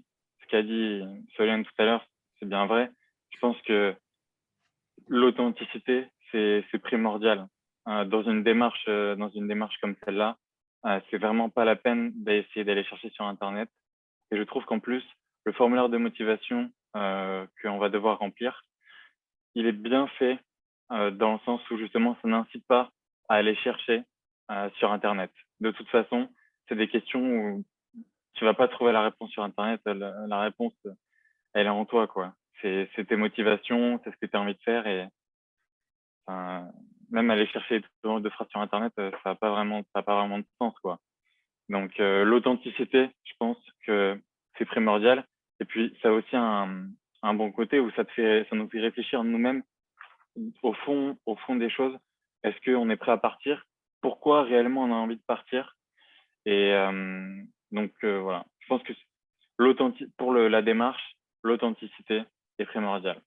qu'a dit Solène tout à l'heure, c'est bien vrai. Je pense que l'authenticité, c'est primordial. Dans une démarche comme celle-là, c'est vraiment pas la peine d'essayer d'aller chercher sur Internet. Et je trouve qu'en plus, le formulaire de motivation qu'on va devoir remplir, il est bien fait dans le sens où justement, ça n'incite pas à aller chercher sur Internet. De toute façon, c'est des questions où tu vas pas trouver la réponse sur Internet. La réponse, elle est en toi, quoi. C'est tes motivations, c'est ce que tu as envie de faire et même aller chercher de phrases sur Internet, ça n'a pas vraiment de sens, quoi. Donc, l'authenticité, je pense que c'est primordial. Et puis, ça a aussi un bon côté où ça nous fait réfléchir nous-mêmes au fond des choses. Est-ce qu'on est prêt à partir? Pourquoi réellement on a envie de partir? Et donc, voilà. Je pense que pour la démarche, l'authenticité est primordiale.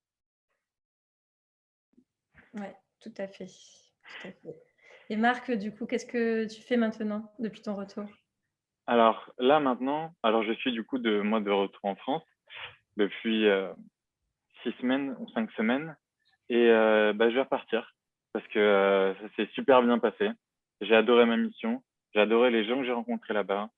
Oui, tout à fait. Tout à fait. Et Marc, du coup, qu'est-ce que tu fais maintenant depuis ton retour? Alors là, maintenant, je suis du coup de retour en France depuis 6 semaines ou 5 semaines. Et je vais repartir parce que ça s'est super bien passé. J'ai adoré ma mission. J'ai adoré les gens que j'ai rencontrés là-bas.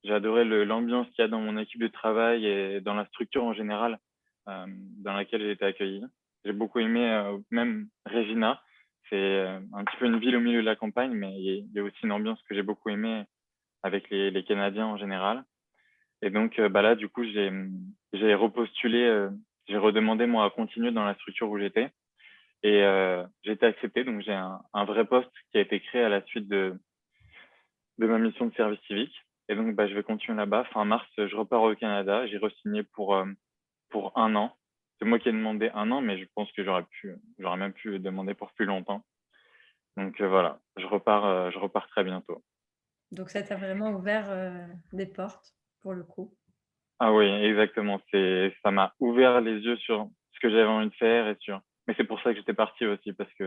J'ai adoré l'ambiance qu'il y a dans mon équipe de travail et dans la structure en général dans laquelle j'ai été accueilli. J'ai beaucoup aimé même Regina. C'est un petit peu une ville au milieu de la campagne, mais il y a aussi une ambiance que j'ai beaucoup aimée avec les Canadiens en général. Et donc là, du coup, j'ai repostulé, j'ai redemandé moi à continuer dans la structure où j'étais. Et j'ai été accepté, donc j'ai un vrai poste qui a été créé à la suite de ma mission de service civique. Et donc, je vais continuer là-bas. Fin mars, je repars au Canada. J'ai re-signé pour 1 an. C'est moi qui ai demandé 1 an, mais je pense que j'aurais même pu demander pour plus longtemps. Donc voilà, je repars très bientôt. Donc, ça t'a vraiment ouvert des portes, pour le coup. Ah oui, exactement. Ça m'a ouvert les yeux sur ce que j'avais envie de faire mais c'est pour ça que j'étais parti aussi, parce que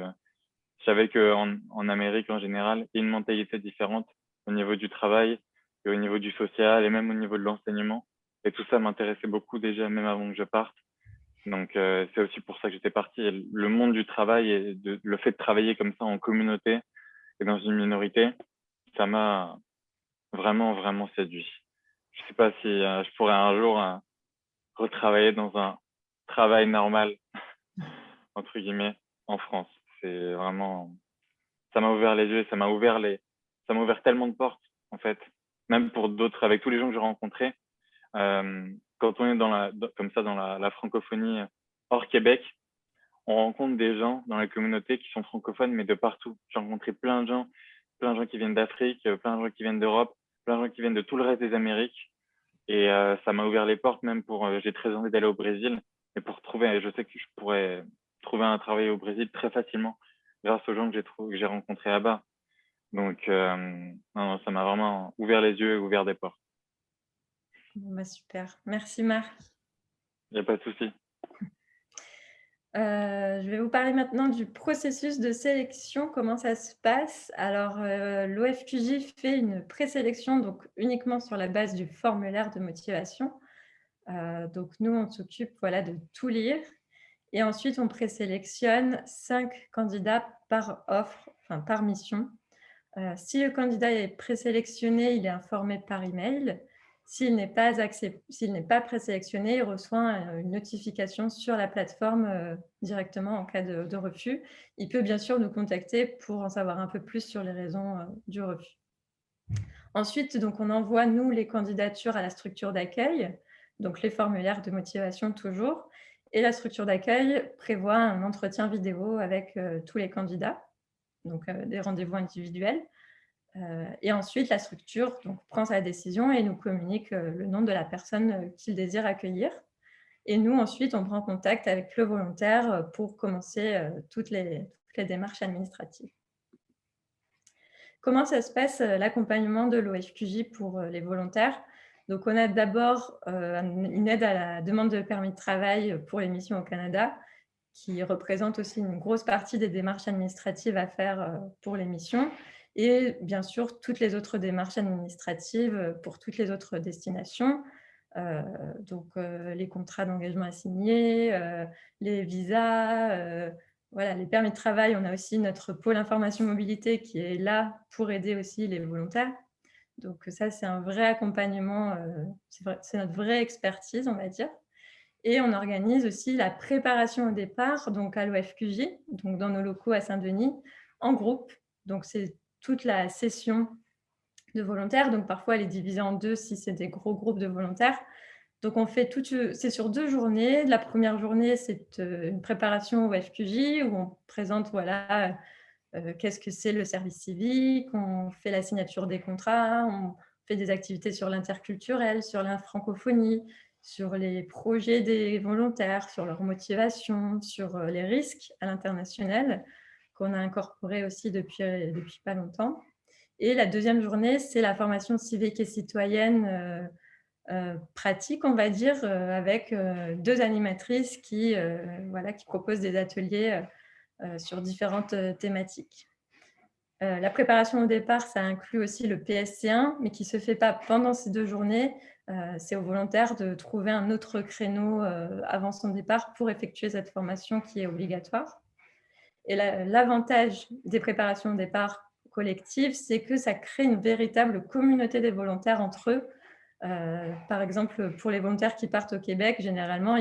je savais qu'en Amérique, en général, il y a une mentalité différente au niveau du travail et au niveau du social et même au niveau de l'enseignement. Et tout ça m'intéressait beaucoup déjà, même avant que je parte. Donc, c'est aussi pour ça que j'étais parti. Et le monde du travail et le fait de travailler comme ça en communauté et dans une minorité, ça m'a vraiment, vraiment séduit. Je sais pas si je pourrais un jour retravailler dans un travail normal, entre guillemets, en France. C'est vraiment, ça m'a ouvert les yeux, ça m'a ouvert tellement de portes, en fait, même pour d'autres, avec tous les gens que j'ai rencontrés. Quand on est comme ça, dans la francophonie hors Québec, on rencontre des gens dans la communauté qui sont francophones, mais de partout. J'ai rencontré plein de gens qui viennent d'Afrique, plein de gens qui viennent d'Europe, plein de gens qui viennent de tout le reste des Amériques. Et ça m'a ouvert les portes même j'ai très envie d'aller au Brésil. Et je sais que je pourrais trouver un travail au Brésil très facilement grâce aux gens que j'ai rencontrés là-bas. Donc, non, ça m'a vraiment ouvert les yeux et ouvert des portes. Bon, bah, super. Merci Marc. Il n'y a pas de souci. Je vais vous parler maintenant du processus de sélection, comment ça se passe. Alors, l'OFQJ fait une présélection, donc uniquement sur la base du formulaire de motivation. Donc, nous, on s'occupe de tout lire. Et ensuite, on présélectionne 5 candidats par offre, enfin par mission. Si le candidat est présélectionné, il est informé par email. S'il n'est pas présélectionné, il reçoit une notification sur la plateforme directement en cas de refus. Il peut bien sûr nous contacter pour en savoir un peu plus sur les raisons du refus. Ensuite, donc, on envoie, nous, les candidatures à la structure d'accueil, donc les formulaires de motivation toujours. Et la structure d'accueil prévoit un entretien vidéo avec tous les candidats, donc des rendez-vous individuels. Et ensuite, la structure prend sa décision et nous communique le nom de la personne qu'il désire accueillir. Et nous, ensuite, on prend contact avec le volontaire pour commencer toutes les démarches administratives. Comment ça se passe, l'accompagnement de l'OFQJ pour les volontaires? Donc, on a d'abord une aide à la demande de permis de travail pour les missions au Canada, qui représente aussi une grosse partie des démarches administratives à faire pour les missions. Et bien sûr, toutes les autres démarches administratives pour toutes les autres destinations. Les contrats d'engagement à signer, les visas, les permis de travail. On a aussi notre pôle information mobilité qui est là pour aider aussi les volontaires. Donc ça, c'est un vrai accompagnement, c'est notre vraie expertise, on va dire. Et on organise aussi la préparation au départ, donc à l'OFQJ, donc dans nos locaux à Saint-Denis, en groupe. Donc c'est toute la session de volontaires. Donc parfois, elle est divisée en 2 si c'est des gros groupes de volontaires. Donc on fait c'est sur 2 journées. La première journée, c'est une préparation au OFQJ où on présente qu'est-ce que c'est le service civique, on fait la signature des contrats, on fait des activités sur l'interculturel, sur la francophonie, sur les projets des volontaires, sur leur motivation, sur les risques à l'international qu'on a incorporés aussi depuis pas longtemps. Et la deuxième journée, c'est la formation civique et citoyenne pratique, on va dire, avec 2 animatrices qui proposent des ateliers sur différentes thématiques. La préparation au départ, ça inclut aussi le PSC1, mais qui ne se fait pas pendant ces 2 journées. C'est aux volontaires de trouver un autre créneau avant son départ pour effectuer cette formation qui est obligatoire. Et l'avantage des préparations au départ collectives, c'est que ça crée une véritable communauté des volontaires entre eux. Par exemple, pour les volontaires qui partent au Québec, généralement,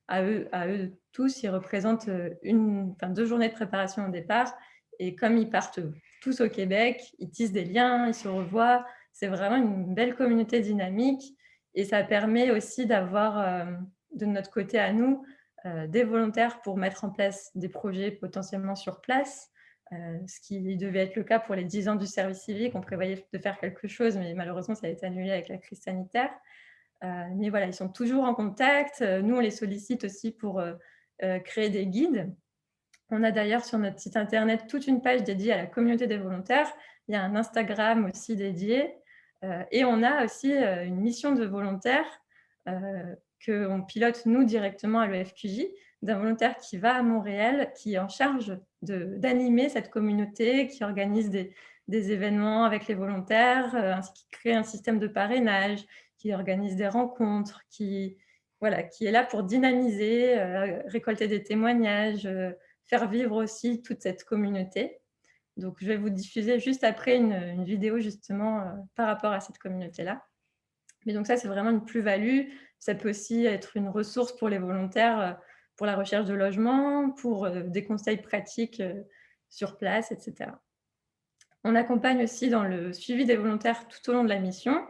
à eux tous, ils représentent 2 journées de préparation au départ. Et comme ils partent tous au Québec, ils tissent des liens, ils se revoient. C'est vraiment une belle communauté dynamique. Et ça permet aussi d'avoir, de notre côté à nous, des volontaires pour mettre en place des projets potentiellement sur place. Ce qui devait être le cas pour les 10 ans du service civique. On prévoyait de faire quelque chose, mais malheureusement, ça a été annulé avec la crise sanitaire. Mais voilà, ils sont toujours en contact. Nous, on les sollicite aussi pour créer des guides. On a d'ailleurs sur notre site internet toute une page dédiée à la communauté des volontaires. Il y a un Instagram aussi dédié. Et on a aussi une mission de volontaires qu'on pilote nous directement à l'OFQJ, d'un volontaire qui va à Montréal, qui est en charge d'animer cette communauté, qui organise des événements avec les volontaires, qui crée un système de parrainage, qui organise des rencontres, qui est là pour dynamiser, récolter des témoignages, faire vivre aussi toute cette communauté. Donc, je vais vous diffuser juste après une vidéo justement par rapport à cette communauté-là. Mais donc ça, c'est vraiment une plus-value. Ça peut aussi être une ressource pour les volontaires pour la recherche de logement, pour des conseils pratiques sur place, etc. On accompagne aussi dans le suivi des volontaires tout au long de la mission,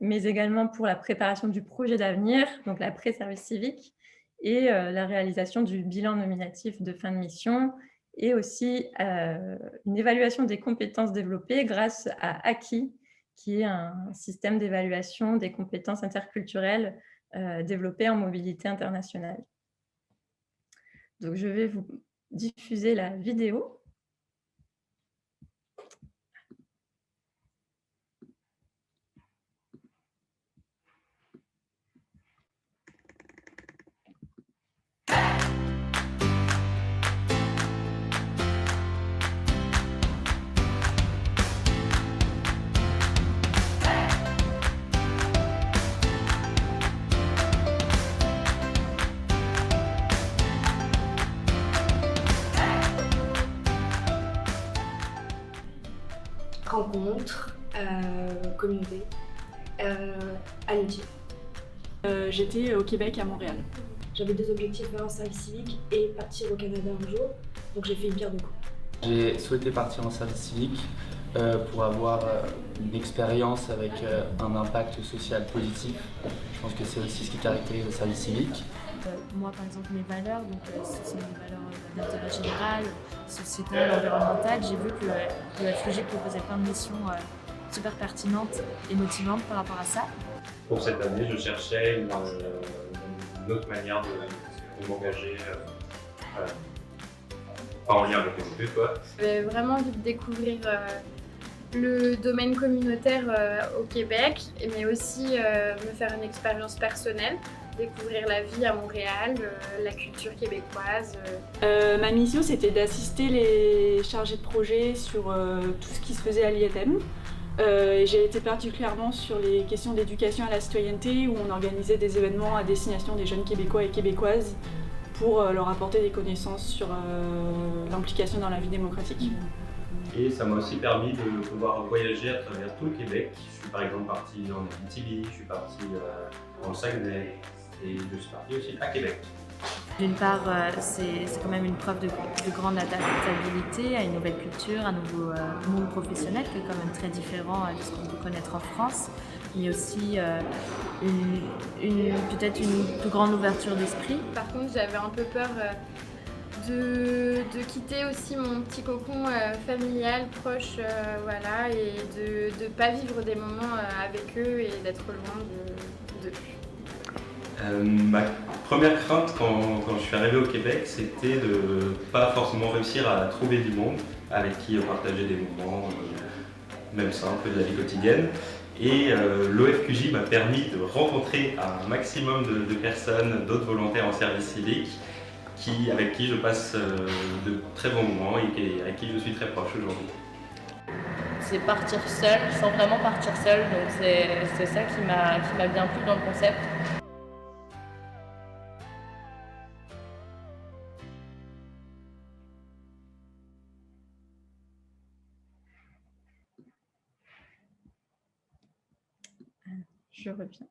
mais également pour la préparation du projet d'avenir, donc la pré-service civique, et la réalisation du bilan nominatif de fin de mission, et aussi une évaluation des compétences développées grâce à Acquis, qui est un système d'évaluation des compétences interculturelles développé en mobilité internationale. Donc, je vais vous diffuser la vidéo. Rencontre, communauté, amitié. J'étais au Québec, à Montréal. J'avais 2 objectifs, faire un service civique et partir au Canada un jour, donc j'ai fait une pierre de coups. J'ai souhaité partir en service civique pour avoir une expérience avec un impact social positif. Je pense que c'est aussi ce qui caractérise le service civique. Moi, par exemple, mes valeurs, donc ce sont des valeurs d'intérêt général, sociétal, environnemental. J'ai vu que le FQG proposait plein de missions super pertinentes et motivantes par rapport à ça. Pour cette année, je cherchais une autre manière de m'engager, pas en lien avec les études, quoi. J'avais vraiment envie de découvrir le domaine communautaire au Québec, mais aussi me faire une expérience personnelle, découvrir la vie à Montréal, la culture québécoise. Ma mission, c'était d'assister les chargés de projet sur tout ce qui se faisait à l'IETM. J'ai été particulièrement sur les questions d'éducation à la citoyenneté, où on organisait des événements à destination des jeunes Québécois et Québécoises pour leur apporter des connaissances sur l'implication dans la vie démocratique. Et ça m'a aussi permis de pouvoir voyager à travers tout le Québec. Je suis par exemple parti en Abitibi, je suis parti dans le Saguenay et je suis parti aussi à Québec. D'une part, c'est quand même une preuve de grande adaptabilité à une nouvelle culture, un nouveau monde professionnel qui est quand même très différent de ce qu'on peut connaître en France, mais aussi peut-être une plus grande ouverture d'esprit. Par contre, j'avais un peu peur de quitter aussi mon petit cocon familial, proche, voilà, et de ne pas vivre des moments avec eux et d'être loin d'eux. Ma première crainte quand je suis arrivé au Québec, c'était de ne pas forcément réussir à trouver du monde avec qui partager des moments, même simples de la vie quotidienne. Et l'OFQJ m'a permis de rencontrer un maximum de personnes, d'autres volontaires en service civique, avec qui je passe de très bons moments et avec qui je suis très proche aujourd'hui. C'est partir seul, sans vraiment partir seul, donc c'est ça qui m'a bien plu dans le concept. Je reviens.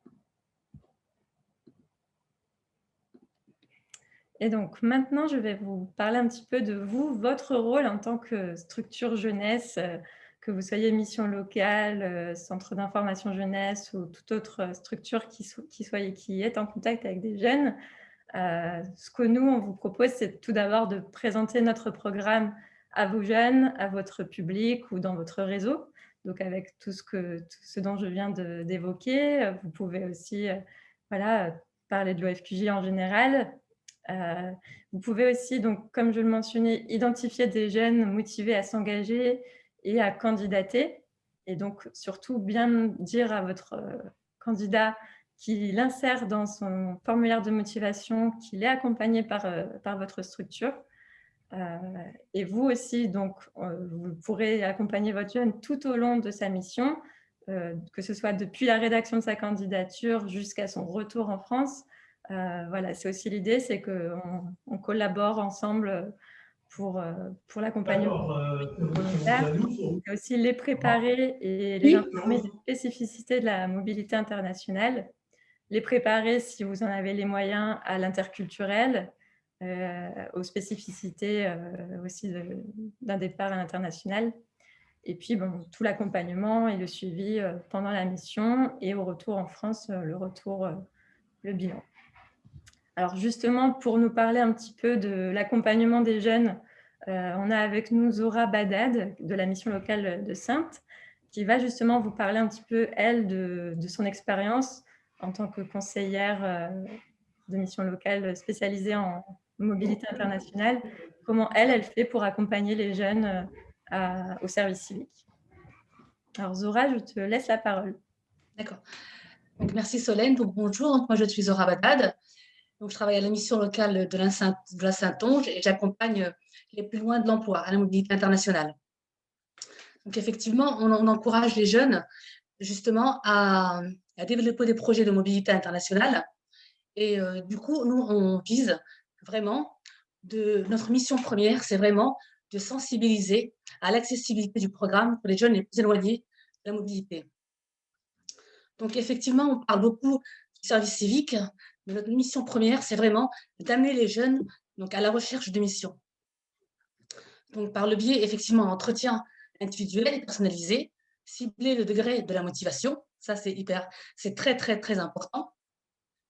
Et donc maintenant, je vais vous parler un petit peu de vous, votre rôle en tant que structure jeunesse, que vous soyez mission locale, centre d'information jeunesse ou toute autre structure qui est en contact avec des jeunes. Ce que nous, on vous propose, c'est tout d'abord de présenter notre programme à vos jeunes, à votre public ou dans votre réseau. Donc, avec tout ce dont je viens d'évoquer, vous pouvez aussi parler de l'OFQJ en général. Vous pouvez aussi, donc, comme je le mentionnais, identifier des jeunes motivés à s'engager et à candidater. Et donc, surtout, bien dire à votre candidat qu'il insère dans son formulaire de motivation, qu'il est accompagné par votre structure. Et vous aussi, donc, vous pourrez accompagner votre jeune tout au long de sa mission, que ce soit depuis la rédaction de sa candidature jusqu'à son retour en France. Voilà, c'est aussi l'idée, c'est qu'on collabore ensemble pour l'accompagnement volontaire. C'est aussi les préparer et les informer des spécificités de la mobilité internationale, les préparer, si vous en avez les moyens, à l'interculturel, aux spécificités aussi d'un départ à l'international. Et puis, tout l'accompagnement et le suivi pendant la mission et au retour en France, le bilan. Alors justement, pour nous parler un petit peu de l'accompagnement des jeunes, on a avec nous Zora Badad de la mission locale de Saintes, qui va justement vous parler un petit peu, elle, de son expérience en tant que conseillère de mission locale spécialisée en mobilité internationale comment elle fait pour accompagner les jeunes au service civique. Alors Zora, je te laisse la parole. D'accord. Donc, merci Solène. Donc, bonjour, moi je suis Zora Badad. Donc, je travaille à la mission locale de la Saintonge et j'accompagne les plus loin de l'emploi à la mobilité internationale. Donc, effectivement, on encourage les jeunes justement à développer des projets de mobilité internationale. Et du coup, nous, on vise vraiment, notre mission première, c'est vraiment de sensibiliser à l'accessibilité du programme pour les jeunes les plus éloignés de la mobilité. Donc, effectivement, on parle beaucoup du service civique, mais notre mission première, c'est vraiment d'amener les jeunes donc, à la recherche de missions. Donc, par le biais, effectivement, d'entretiens individuels et personnalisés, cibler le degré de la motivation, ça, c'est très, très, très important.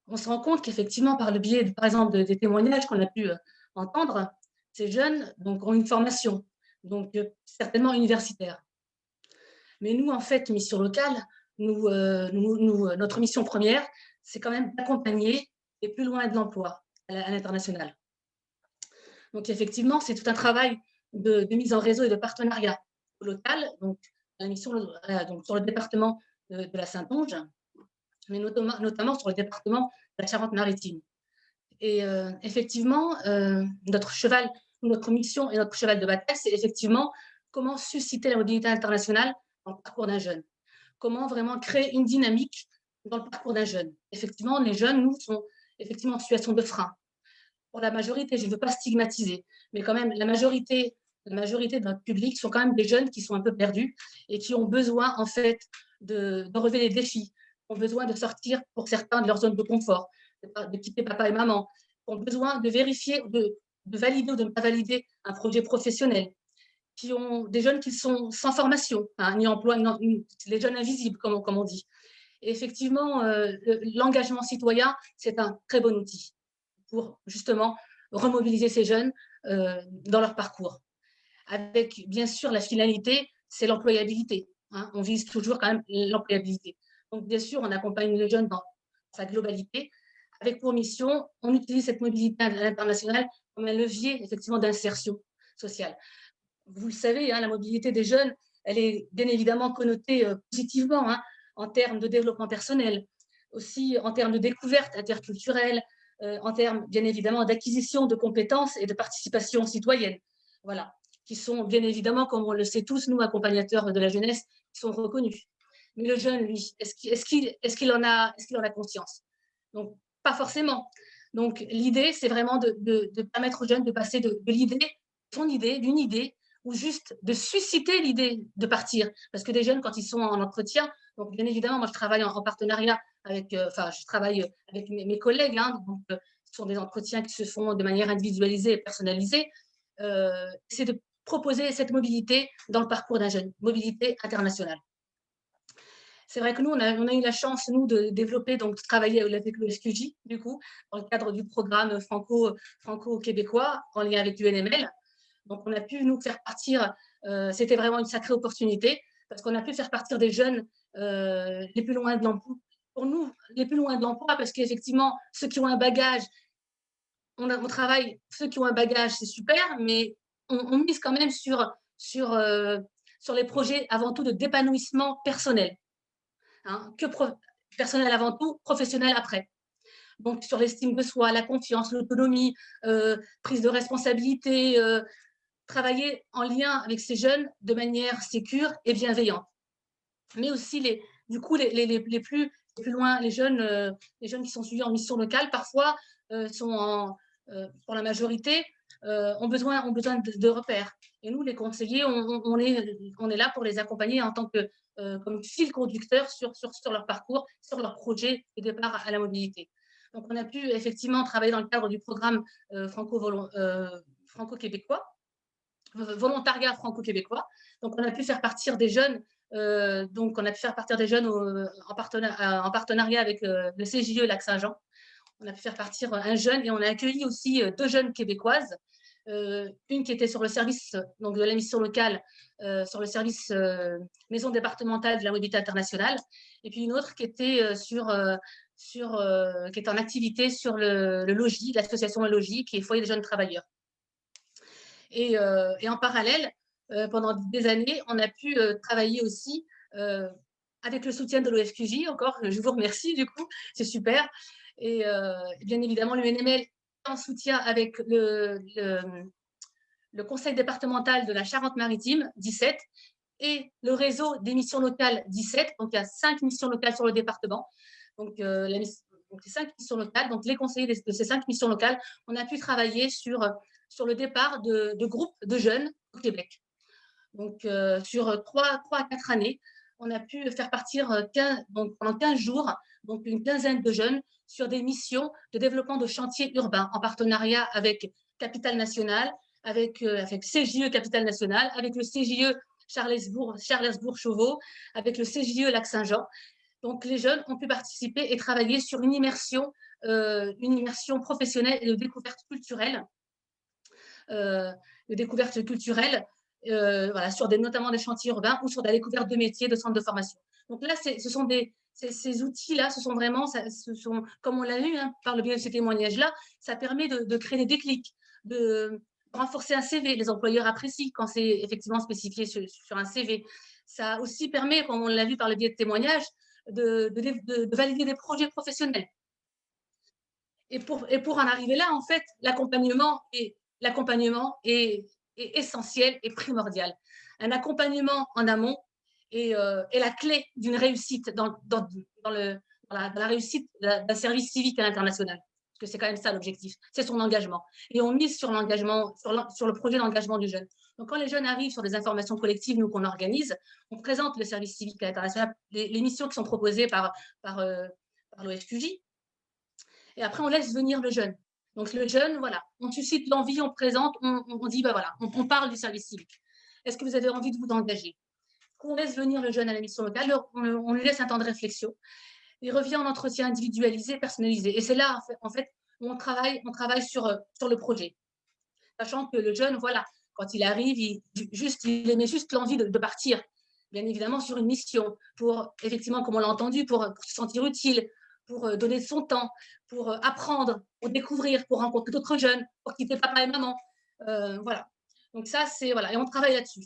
On se rend compte qu'effectivement, par le biais, par exemple, des témoignages qu'on a pu entendre, ces jeunes donc, ont une formation, donc certainement universitaire. Mais nous, en fait, mission locale, notre mission première, c'est quand même d'accompagner les plus loin de l'emploi à l'international. Donc, effectivement, c'est tout un travail de mise en réseau et de partenariat local, donc la mission donc, sur le département de la Saintonge, mais notamment sur le département de la Charente-Maritime. Et effectivement, notre mission et notre cheval de bataille, c'est effectivement comment susciter la mobilité internationale dans le parcours d'un jeune. Comment vraiment créer une dynamique dans le parcours d'un jeune. Effectivement, les jeunes, nous, sont effectivement en situation de frein. Pour la majorité, je ne veux pas stigmatiser, mais quand même, la majorité de notre public sont quand même des jeunes qui sont un peu perdus et qui ont besoin, en fait, de relever les défis, ont besoin de sortir, pour certains, de leur zone de confort, de quitter papa et maman, ont besoin de vérifier, de valider ou de ne pas valider un projet professionnel, qui ont des jeunes qui sont sans formation, hein, ni emploi, les jeunes invisibles, comme on dit. Et effectivement, l'engagement citoyen, c'est un très bon outil pour justement remobiliser ces jeunes dans leur parcours. Avec, bien sûr, la finalité, c'est l'employabilité. Hein, on vise toujours quand même l'employabilité. Donc, bien sûr, on accompagne les jeunes dans sa globalité. Avec pour mission, on utilise cette mobilité internationale comme un levier, effectivement, d'insertion sociale. Vous le savez, hein, la mobilité des jeunes, elle est bien évidemment connotée positivement, hein, en termes de développement personnel, aussi en termes de découverte interculturelle, en termes, bien évidemment, d'acquisition de compétences et de participation citoyenne. Voilà, qui sont, bien évidemment, comme on le sait tous, nous, accompagnateurs de la jeunesse, qui sont reconnus. Mais le jeune, lui, est-ce qu'il en a conscience? Donc, pas forcément. Donc, l'idée, c'est vraiment de permettre aux jeunes de passer d'une idée, ou juste de susciter l'idée de partir. Parce que des jeunes, quand ils sont en entretien, donc bien évidemment, moi, je travaille en partenariat avec, je travaille avec mes collègues, hein, donc ce sont des entretiens qui se font de manière individualisée et personnalisée. C'est de proposer cette mobilité dans le parcours d'un jeune, mobilité internationale. C'est vrai que nous, on a eu la chance, nous, de développer, donc de travailler avec le FQJ, du coup, dans le cadre du programme franco-québécois, en lien avec l'UNML. Donc, on a pu nous faire partir, c'était vraiment une sacrée opportunité, parce qu'on a pu faire partir des jeunes les plus loin de l'emploi. Pour nous, les plus loin de l'emploi, parce qu'effectivement, ceux qui ont un bagage, on travaille, ceux qui ont un bagage, c'est super, mais on mise quand même sur les projets avant tout de d'épanouissement personnel. Hein, personnel avant tout, professionnel après. Donc, sur l'estime de soi, la confiance, l'autonomie, prise de responsabilité, travailler en lien avec ces jeunes de manière sécure et bienveillante. Mais aussi, les plus loin, les jeunes qui sont suivis en mission locale, parfois, pour la majorité, ont besoin de repères. Et nous, les conseillers, on est là pour les accompagner en tant que comme fil conducteur sur leur parcours, sur leur projet de départ à la mobilité. Donc, on a pu effectivement travailler dans le cadre du programme franco-québécois, volontariat franco-québécois. Donc, on a pu faire partir des jeunes, en partenariat avec le CJE Lac-Saint-Jean. On a pu faire partir un jeune et on a accueilli aussi 2 jeunes québécoises. Une qui était sur le service donc de la mission locale, sur le service maison départementale de la mobilité internationale, et puis une autre qui était qui était en activité sur le logis, l'association Le Logis, qui est foyer des jeunes travailleurs. Et en parallèle, pendant des années, on a pu travailler aussi avec le soutien de l'OFQJ. Encore, je vous remercie du coup, c'est super. Et bien évidemment, l'UNML en soutien avec le conseil départemental de la Charente-Maritime, 17, et le réseau des missions locales, 17. Donc, il y a 5 missions locales sur le département. Donc, les 5 missions locales, donc les conseillers de ces 5 missions locales, on a pu travailler sur le départ de groupes de jeunes au Québec. Donc, sur 3 à 4 années, on a pu faire partir pendant 15 jours, donc une quinzaine de jeunes, sur des missions de développement de chantiers urbains en partenariat avec Capitale Nationale, avec CJE Capitale Nationale, avec le CJE Charlesbourg-Chauveau, avec le CJE Lac-Saint-Jean. Donc, les jeunes ont pu participer et travailler sur une immersion professionnelle et de découverte culturelle. Voilà, sur notamment des chantiers urbains ou sur la découverte de métiers, de centres de formation. Donc là, ces outils-là, ce sont vraiment, comme on l'a vu par le biais de ces témoignages-là, ça permet de créer des déclics, de renforcer un CV. Les employeurs apprécient quand c'est effectivement spécifié sur un CV. Ça aussi permet, comme on l'a vu par le biais de témoignages, de valider des projets professionnels. Et pour en arriver là, en fait, l'accompagnement est essentiel et primordial. Un accompagnement en amont est la clé d'une réussite dans la réussite d'un service civique à l'international. Parce que c'est quand même ça l'objectif, c'est son engagement. Et on mise sur l'engagement, sur le projet d'engagement du jeune. Donc, quand les jeunes arrivent sur des informations collectives, nous, qu'on organise, on présente le service civique à l'international, les missions qui sont proposées par l'OFQJ. Et après, on laisse venir le jeune. Donc, le jeune, voilà, on suscite l'envie, on présente, on dit, ben voilà, on parle du service civique. Est-ce que vous avez envie de vous engager? On laisse venir le jeune à la mission locale, on lui laisse un temps de réflexion. Il revient en entretien individualisé, personnalisé. Et c'est là, en fait, où on travaille sur le projet. Sachant que le jeune, voilà, quand il arrive, il émet juste l'envie de partir, bien évidemment, sur une mission, pour, effectivement, comme on l'a entendu, pour se sentir utile, pour donner de son temps, pour apprendre, pour découvrir, pour rencontrer d'autres jeunes, pour quitter papa et maman. Voilà. Donc ça, c'est, voilà, et on travaille là-dessus.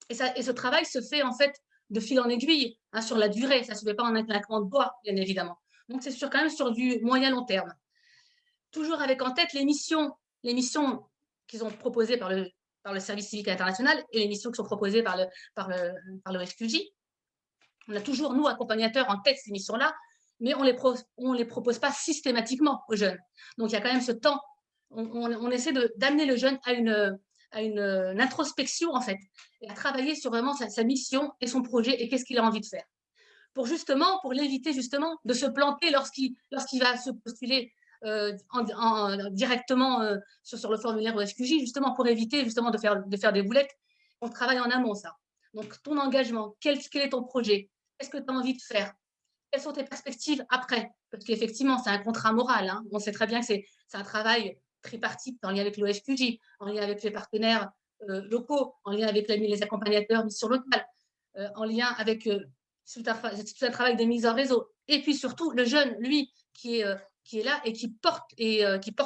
Et ce travail se fait, en fait, de fil en aiguille, sur la durée. Ça ne se fait pas en un claquement de doigts, bien évidemment. Donc, c'est quand même sur du moyen-long terme. Toujours avec en tête les missions qu'ils ont proposées par le service civique international et les missions qui sont proposées par le FQJ. On a toujours, nous, accompagnateurs, en tête ces missions-là, mais on les propose pas systématiquement aux jeunes. Donc, il y a quand même ce temps. On essaie d'amener le jeune à une introspection, en fait, et à travailler sur vraiment sa mission et son projet et qu'est-ce qu'il a envie de faire. Pour l'éviter justement de se planter lorsqu'il va se postuler directement sur le formulaire au FQJ, justement pour éviter justement de faire des boulettes. On travaille en amont, ça. Donc, ton engagement, quel est ton projet? Qu'est-ce que tu as envie de faire? Quelles sont tes perspectives après? Parce qu'effectivement, c'est un contrat moral. On sait très bien que c'est un travail tripartite en lien avec l'OFQJ, en lien avec les partenaires locaux, en lien avec les accompagnateurs missions locales, en lien avec tout un travail de mise en réseau. Et puis surtout, le jeune, lui, qui est là et qui porte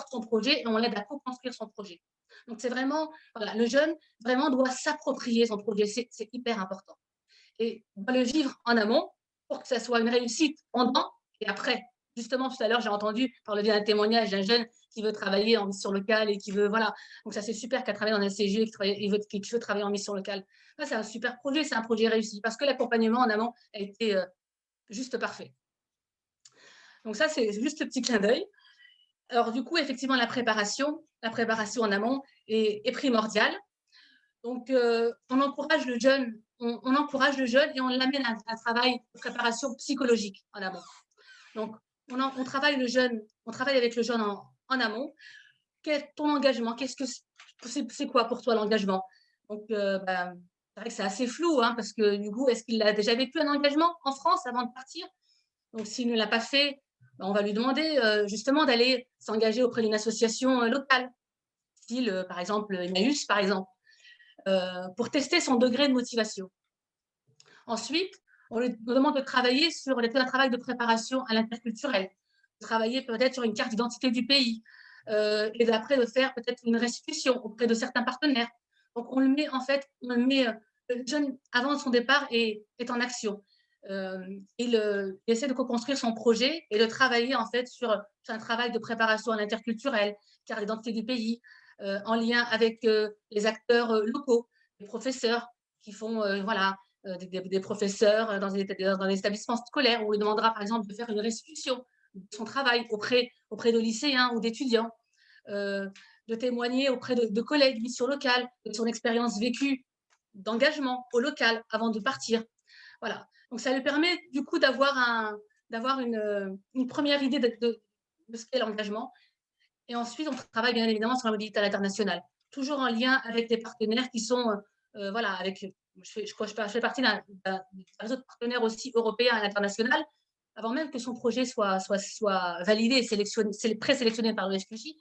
son projet et on l'aide à co-construire son projet. Donc, c'est vraiment, voilà, le jeune vraiment doit s'approprier son projet. C'est hyper important. Et doit le vivre en amont pour que ça soit une réussite pendant et après. Justement, tout à l'heure, j'ai entendu par le biais d'un témoignage d'un jeune qui veut travailler en mission locale et qui veut, voilà. Donc, ça, c'est super qu'à travailler dans un CGE qui veut travailler en mission locale. Ça, c'est un super projet, c'est un projet réussi parce que l'accompagnement en amont a été juste parfait. Donc, ça, c'est juste le petit clin d'œil. Alors, du coup, effectivement, la préparation en amont est primordiale. Donc, on encourage le jeune et on l'amène à un travail de préparation psychologique en amont. Donc, on travaille avec le jeune en amont. Quel est ton engagement? C'est quoi pour toi l'engagement? Donc, c'est vrai que c'est assez flou, parce que du coup, est-ce qu'il a déjà vécu un engagement en France avant de partir? Donc, s'il ne l'a pas fait, on va lui demander justement d'aller s'engager auprès d'une association locale, style, par exemple, Emmaüs, par exemple, pour tester son degré de motivation. Ensuite, on lui demande de travailler sur un travail de préparation à l'interculturel, de travailler peut-être sur une carte d'identité du pays, et après de faire peut-être une restitution auprès de certains partenaires. Donc, on le met, en fait, le jeune, avant son départ, est en action. Il essaie de co-construire son projet et de travailler, en fait, sur un travail de préparation à l'interculturel, car l'identité du pays, en lien avec les acteurs locaux, les professeurs qui font, voilà, des professeurs dans des établissements scolaires, où on lui demandera, par exemple, de faire une restitution de son travail auprès de lycéens ou d'étudiants, de témoigner auprès de collègues, missions locales, de son expérience vécue d'engagement au local avant de partir. Voilà. Donc, ça lui permet du coup d'avoir une première idée de ce qu'est l'engagement. Et ensuite, on travaille bien évidemment sur la mobilité à l'international, toujours en lien avec des partenaires qui sont, voilà, je fais partie d'un réseau de partenaires aussi européens à l'international, avant même que son projet soit validé et présélectionné par le FQJ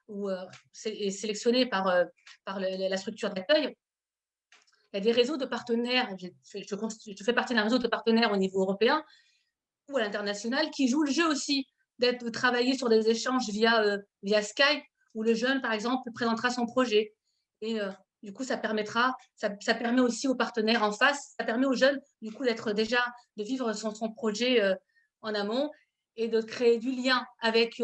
ou sélectionné par la structure d'accueil. Il y a des réseaux de partenaires, je fais partie d'un réseau de partenaires au niveau européen ou à l'international qui jouent le jeu aussi, de travailler sur des échanges via Skype, où le jeune, par exemple, présentera son projet. Et du coup, ça permet aussi aux partenaires en face, ça permet aux jeunes, du coup, de vivre son projet en amont et de créer du lien avec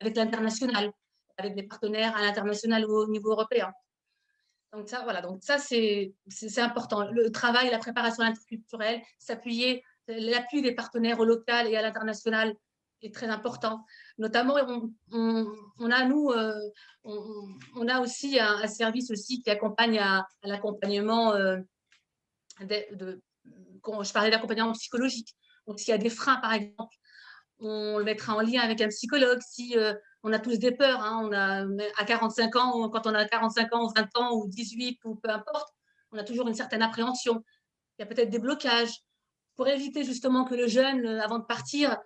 l'international, avec des partenaires à l'international ou au niveau européen. Donc ça, voilà, c'est important. Le travail, la préparation interculturelle, l'appui des partenaires au local et à l'international est très important. Notamment, on a aussi un service aussi qui accompagne à l'accompagnement quand je parlais d'accompagnement psychologique. Donc, s'il y a des freins, par exemple, on le mettra en lien avec un psychologue. Si on a tous des peurs, hein, à 45 ans, quand on a 45 ans, 20 ans ou 18 ou peu importe, on a toujours une certaine appréhension. Il y a peut-être des blocages. Pour éviter justement que le jeune, avant de partir,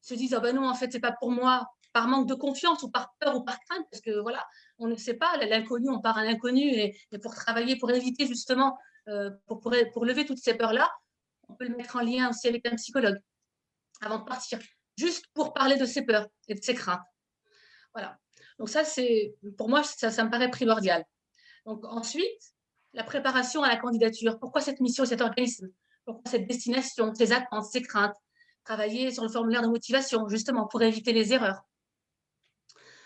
se dise « oh ben non, en fait, c'est pas pour moi », par manque de confiance ou par peur ou par crainte, parce que voilà, on ne sait pas, l'inconnu, on part à l'inconnu, et pour travailler, pour éviter justement, pour lever toutes ces peurs-là, on peut le mettre en lien aussi avec un psychologue avant de partir, juste pour parler de ses peurs et de ses craintes. Voilà. Donc ça, pour moi, ça me paraît primordial. Donc ensuite, la préparation à la candidature. Pourquoi cette mission et cet organisme? Pourquoi cette destination, ses attentes, ses craintes? Travailler sur le formulaire de motivation, justement, pour éviter les erreurs.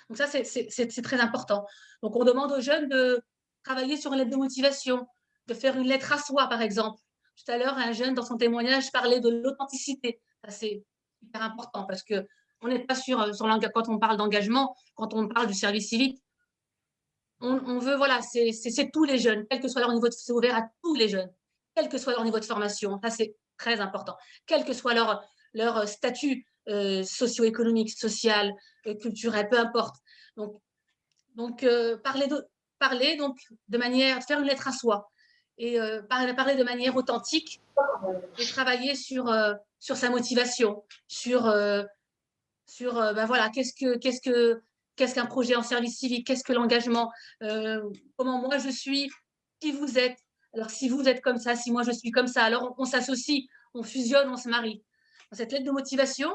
Donc ça, c'est très important. Donc, on demande aux jeunes de travailler sur une lettre de motivation, de faire une lettre à soi, par exemple. Tout à l'heure, un jeune, dans son témoignage, parlait de l'authenticité. Ça, c'est hyper important parce qu'on n'est pas sûr, quand on parle d'engagement, quand on parle du service civique, on veut, voilà, c'est tous les jeunes, quel que soit leur niveau c'est ouvert à tous les jeunes, quel que soit leur niveau de formation. Ça, c'est très important. Quel que soit leur statut socio-économique, social, culturel, peu importe. Donc parler donc de manière, faire une lettre à soi et parler de manière authentique et travailler sur sa motivation, sur ben voilà, qu'est-ce qu'un projet en service civique, qu'est-ce que l'engagement, comment moi je suis, qui vous êtes. Alors si vous êtes comme ça, si moi je suis comme ça, alors on s'associe, on fusionne, on se marie. Cette lettre de motivation,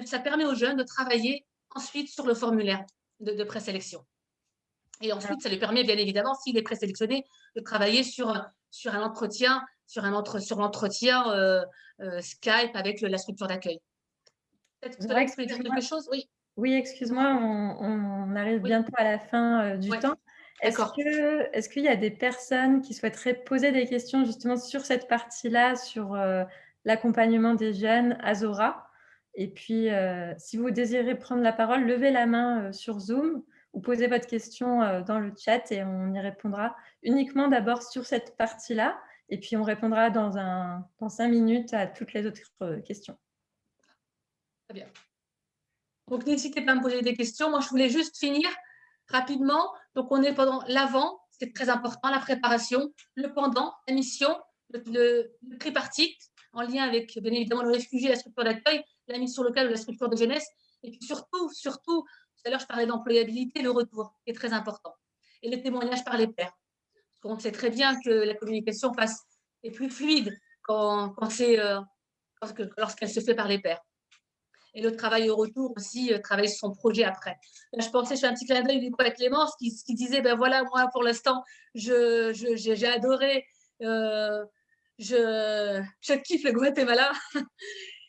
ça permet aux jeunes de travailler ensuite sur le formulaire de présélection. Et ensuite, ça lui permet, bien évidemment, s'il est présélectionné, de travailler sur un entretien, sur l'entretien Skype avec la structure d'accueil. Peut-être que vous voulez dire quelque chose? Oui. Oui, excuse-moi, on arrive bientôt à la fin du temps. Est-ce qu'il y a des personnes qui souhaiteraient poser des questions justement sur cette partie-là, sur l'accompagnement des jeunes à Zora? Et puis, si vous désirez prendre la parole, levez la main sur Zoom ou posez votre question dans le chat et on y répondra uniquement d'abord sur cette partie-là. Et puis, on répondra dans 5 minutes à toutes les autres questions. Très bien. Donc, n'hésitez pas à me poser des questions. Moi, je voulais juste finir rapidement. Donc, on est pendant l'avant, c'est très important, la préparation, le pendant, la mission, le tripartite, en lien avec, bien évidemment, le FQJ, la structure d'accueil, la mission locale ou la structure de jeunesse. Et puis surtout, tout à l'heure, je parlais d'employabilité, le retour est très important. Et les témoignages par les pairs. On sait très bien que la communication est plus fluide lorsqu'elle se fait par les pairs. Et le travail au retour aussi, travailler sur son projet après. Là, je fais un petit clin d'œil du coup à Clémence qui disait, ben voilà, moi pour l'instant, j'ai adoré, je kiffe le Guatemala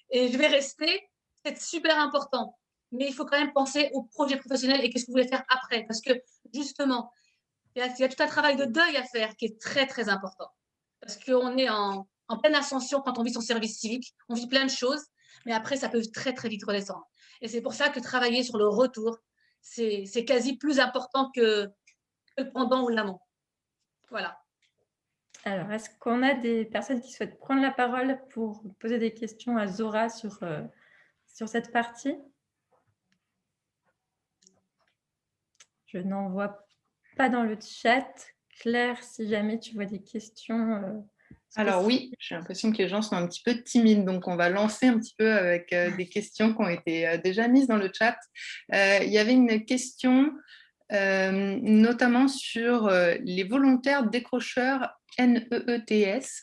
et je vais rester. C'est super important. Mais il faut quand même penser au projet professionnel et qu'est-ce que vous voulez faire après. Parce que justement, il y a tout un travail de deuil à faire qui est très, très important. Parce qu'on est en pleine ascension quand on vit son service civique. On vit plein de choses, mais après, ça peut très, très vite redescendre. Et c'est pour ça que travailler sur le retour, c'est quasi plus important que le pendant ou l'amont. Voilà. Alors, est-ce qu'on a des personnes qui souhaitent prendre la parole pour poser des questions à Zora sur cette partie? Je n'en vois pas dans le chat. Claire, si jamais tu vois des questions. Alors oui, j'ai l'impression que les gens sont un petit peu timides, donc on va lancer un petit peu avec des questions qui ont été déjà mises dans le chat. Il y avait une question notamment sur les volontaires décrocheurs NEETS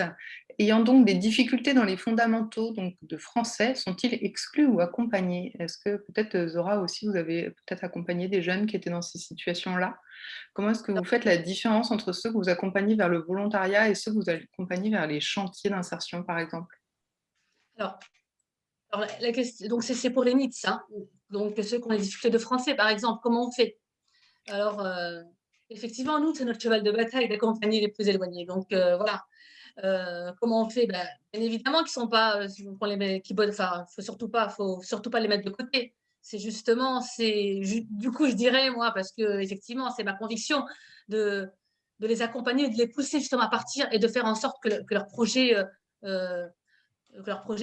ayant donc des difficultés dans les fondamentaux donc de français, sont-ils exclus ou accompagnés? Est-ce que peut-être Zora aussi, vous avez peut-être accompagné des jeunes qui étaient dans ces situations-là? Comment est-ce que vous faites la différence entre ceux que vous accompagnez vers le volontariat et ceux que vous accompagnez vers les chantiers d'insertion, par exemple? Alors la question, donc c'est pour les NEETs, hein, donc ceux qui ont des difficultés de français, par exemple, comment on fait? Alors, effectivement, nous, c'est notre cheval de bataille d'accompagner les plus éloignés. Donc, voilà. Comment on fait? Bien évidemment qu'ils ne sont pas, faut surtout pas les mettre de côté. C'est justement, du coup, je dirais, moi, parce que effectivement, c'est ma conviction de les accompagner, de les pousser justement à partir et de faire en sorte que leur projet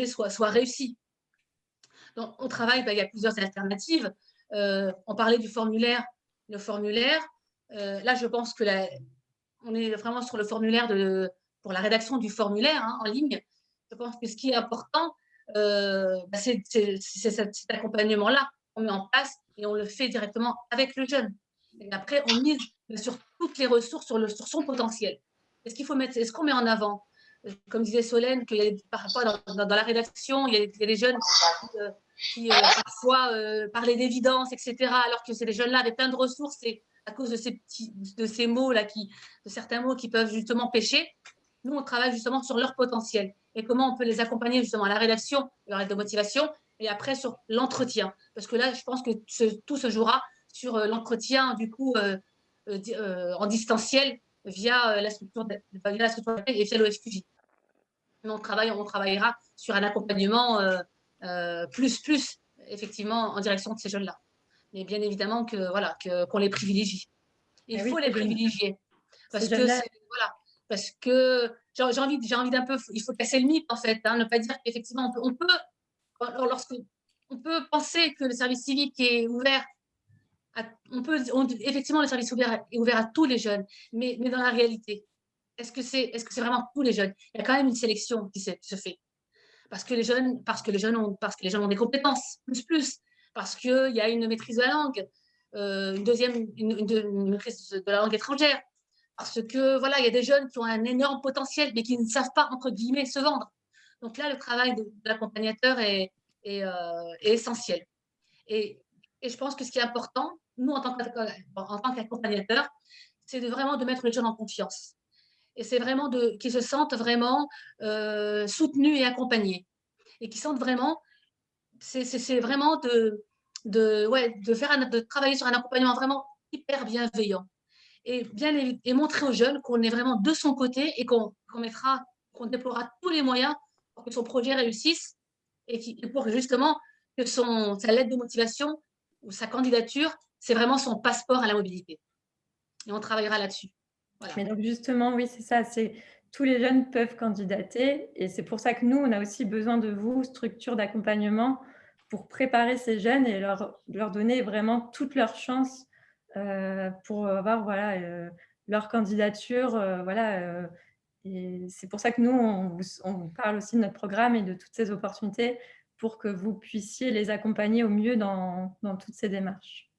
soit réussi. Donc, au travail, il y a plusieurs alternatives. On parlait du formulaire. Le formulaire, là, je pense que on est vraiment sur le formulaire pour la rédaction du formulaire en ligne. Je pense que ce qui est important, c'est cet accompagnement-là qu'on met en place et on le fait directement avec le jeune. Et après, on mise sur toutes les ressources, sur son potentiel. Est-ce qu'on met en avant, comme disait Solène, qu'il y a parfois dans la rédaction, il y a des jeunes qui parfois parlaient d'évidence, etc., alors que ces jeunes-là avaient plein de ressources et à cause de ces mots-là, de certains mots qui peuvent justement pêcher, nous, on travaille justement sur leur potentiel et comment on peut les accompagner justement à la rédaction, leur aide de motivation, et après sur l'entretien. Parce que là, je pense que tout se jouera sur l'entretien, du coup, en distanciel via la structure et via l'OFQJ. On travaillera sur un accompagnement plus, effectivement, en direction de ces jeunes-là. Mais bien évidemment qu'on les privilégie. Il faut les privilégier. Parce que j'ai envie d'un peu, il faut casser le mythe en fait, ne pas dire qu'effectivement on peut penser que le service civique est ouvert, effectivement le service est ouvert à tous les jeunes, mais dans la réalité, est-ce que c'est vraiment tous les jeunes? Il y a quand même une sélection qui se fait. Parce que les jeunes ont des compétences, plus, parce qu'il y a une maîtrise de la langue, une maîtrise de la langue étrangère, parce que voilà, il y a des jeunes qui ont un énorme potentiel, mais qui ne savent pas, entre guillemets, se vendre. Donc là, le travail de l'accompagnateur est essentiel. Et je pense que ce qui est important, nous, en tant qu'accompagnateur, c'est vraiment de mettre les jeunes en confiance. Et c'est vraiment qu'ils se sentent vraiment soutenus et accompagnés. Et qu'ils sentent vraiment, c'est vraiment de travailler sur un accompagnement vraiment hyper bienveillant. Et montrer aux jeunes qu'on est vraiment de son côté et qu'on déploiera tous les moyens pour que son projet réussisse et pour justement que sa lettre de motivation ou sa candidature, c'est vraiment son passeport à la mobilité. Et on travaillera là-dessus. Voilà. Mais donc justement, oui, c'est ça, tous les jeunes peuvent candidater et c'est pour ça que nous, on a aussi besoin de vous, structure d'accompagnement, pour préparer ces jeunes et leur donner vraiment toutes leurs chances pour avoir leur candidature. Et c'est pour ça que nous, on vous parle aussi de notre programme et de toutes ces opportunités pour que vous puissiez les accompagner au mieux dans toutes ces démarches.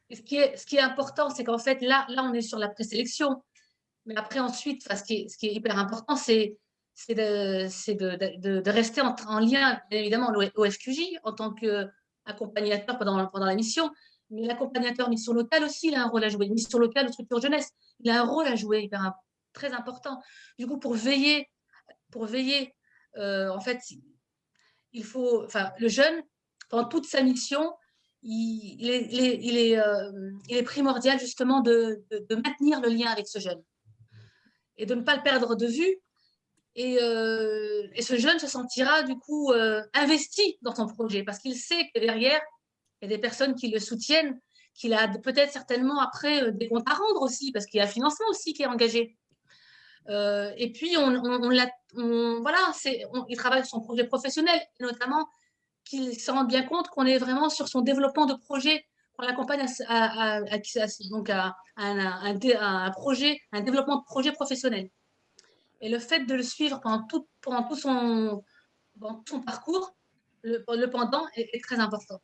Et ce qui est important, c'est qu'en fait, là, on est sur la présélection. Mais après, ensuite, ce qui est hyper important, c'est c'est de rester en lien, bien évidemment, au FQJ en tant qu'accompagnateur pendant la mission, mais l'accompagnateur mission locale aussi, il a un rôle à jouer. Mission locale ou structure jeunesse, il a un rôle à jouer très important. Du coup, pour veiller, en fait, il faut, enfin, le jeune, pendant toute sa mission, il est primordial justement de maintenir le lien avec ce jeune et de ne pas le perdre de vue. Et ce jeune se sentira du coup investi dans son projet parce qu'il sait que derrière, il y a des personnes qui le soutiennent, qu'il a peut-être certainement après des comptes à rendre aussi parce qu'il y a un financement aussi qui est engagé. Et puis, voilà, il travaille sur son projet professionnel, notamment qu'il se rende bien compte qu'on est vraiment sur son développement de projet, qu'on l'accompagne à un projet, un développement de projet professionnel. Et le fait de le suivre pendant tout son parcours, le pendant est très important.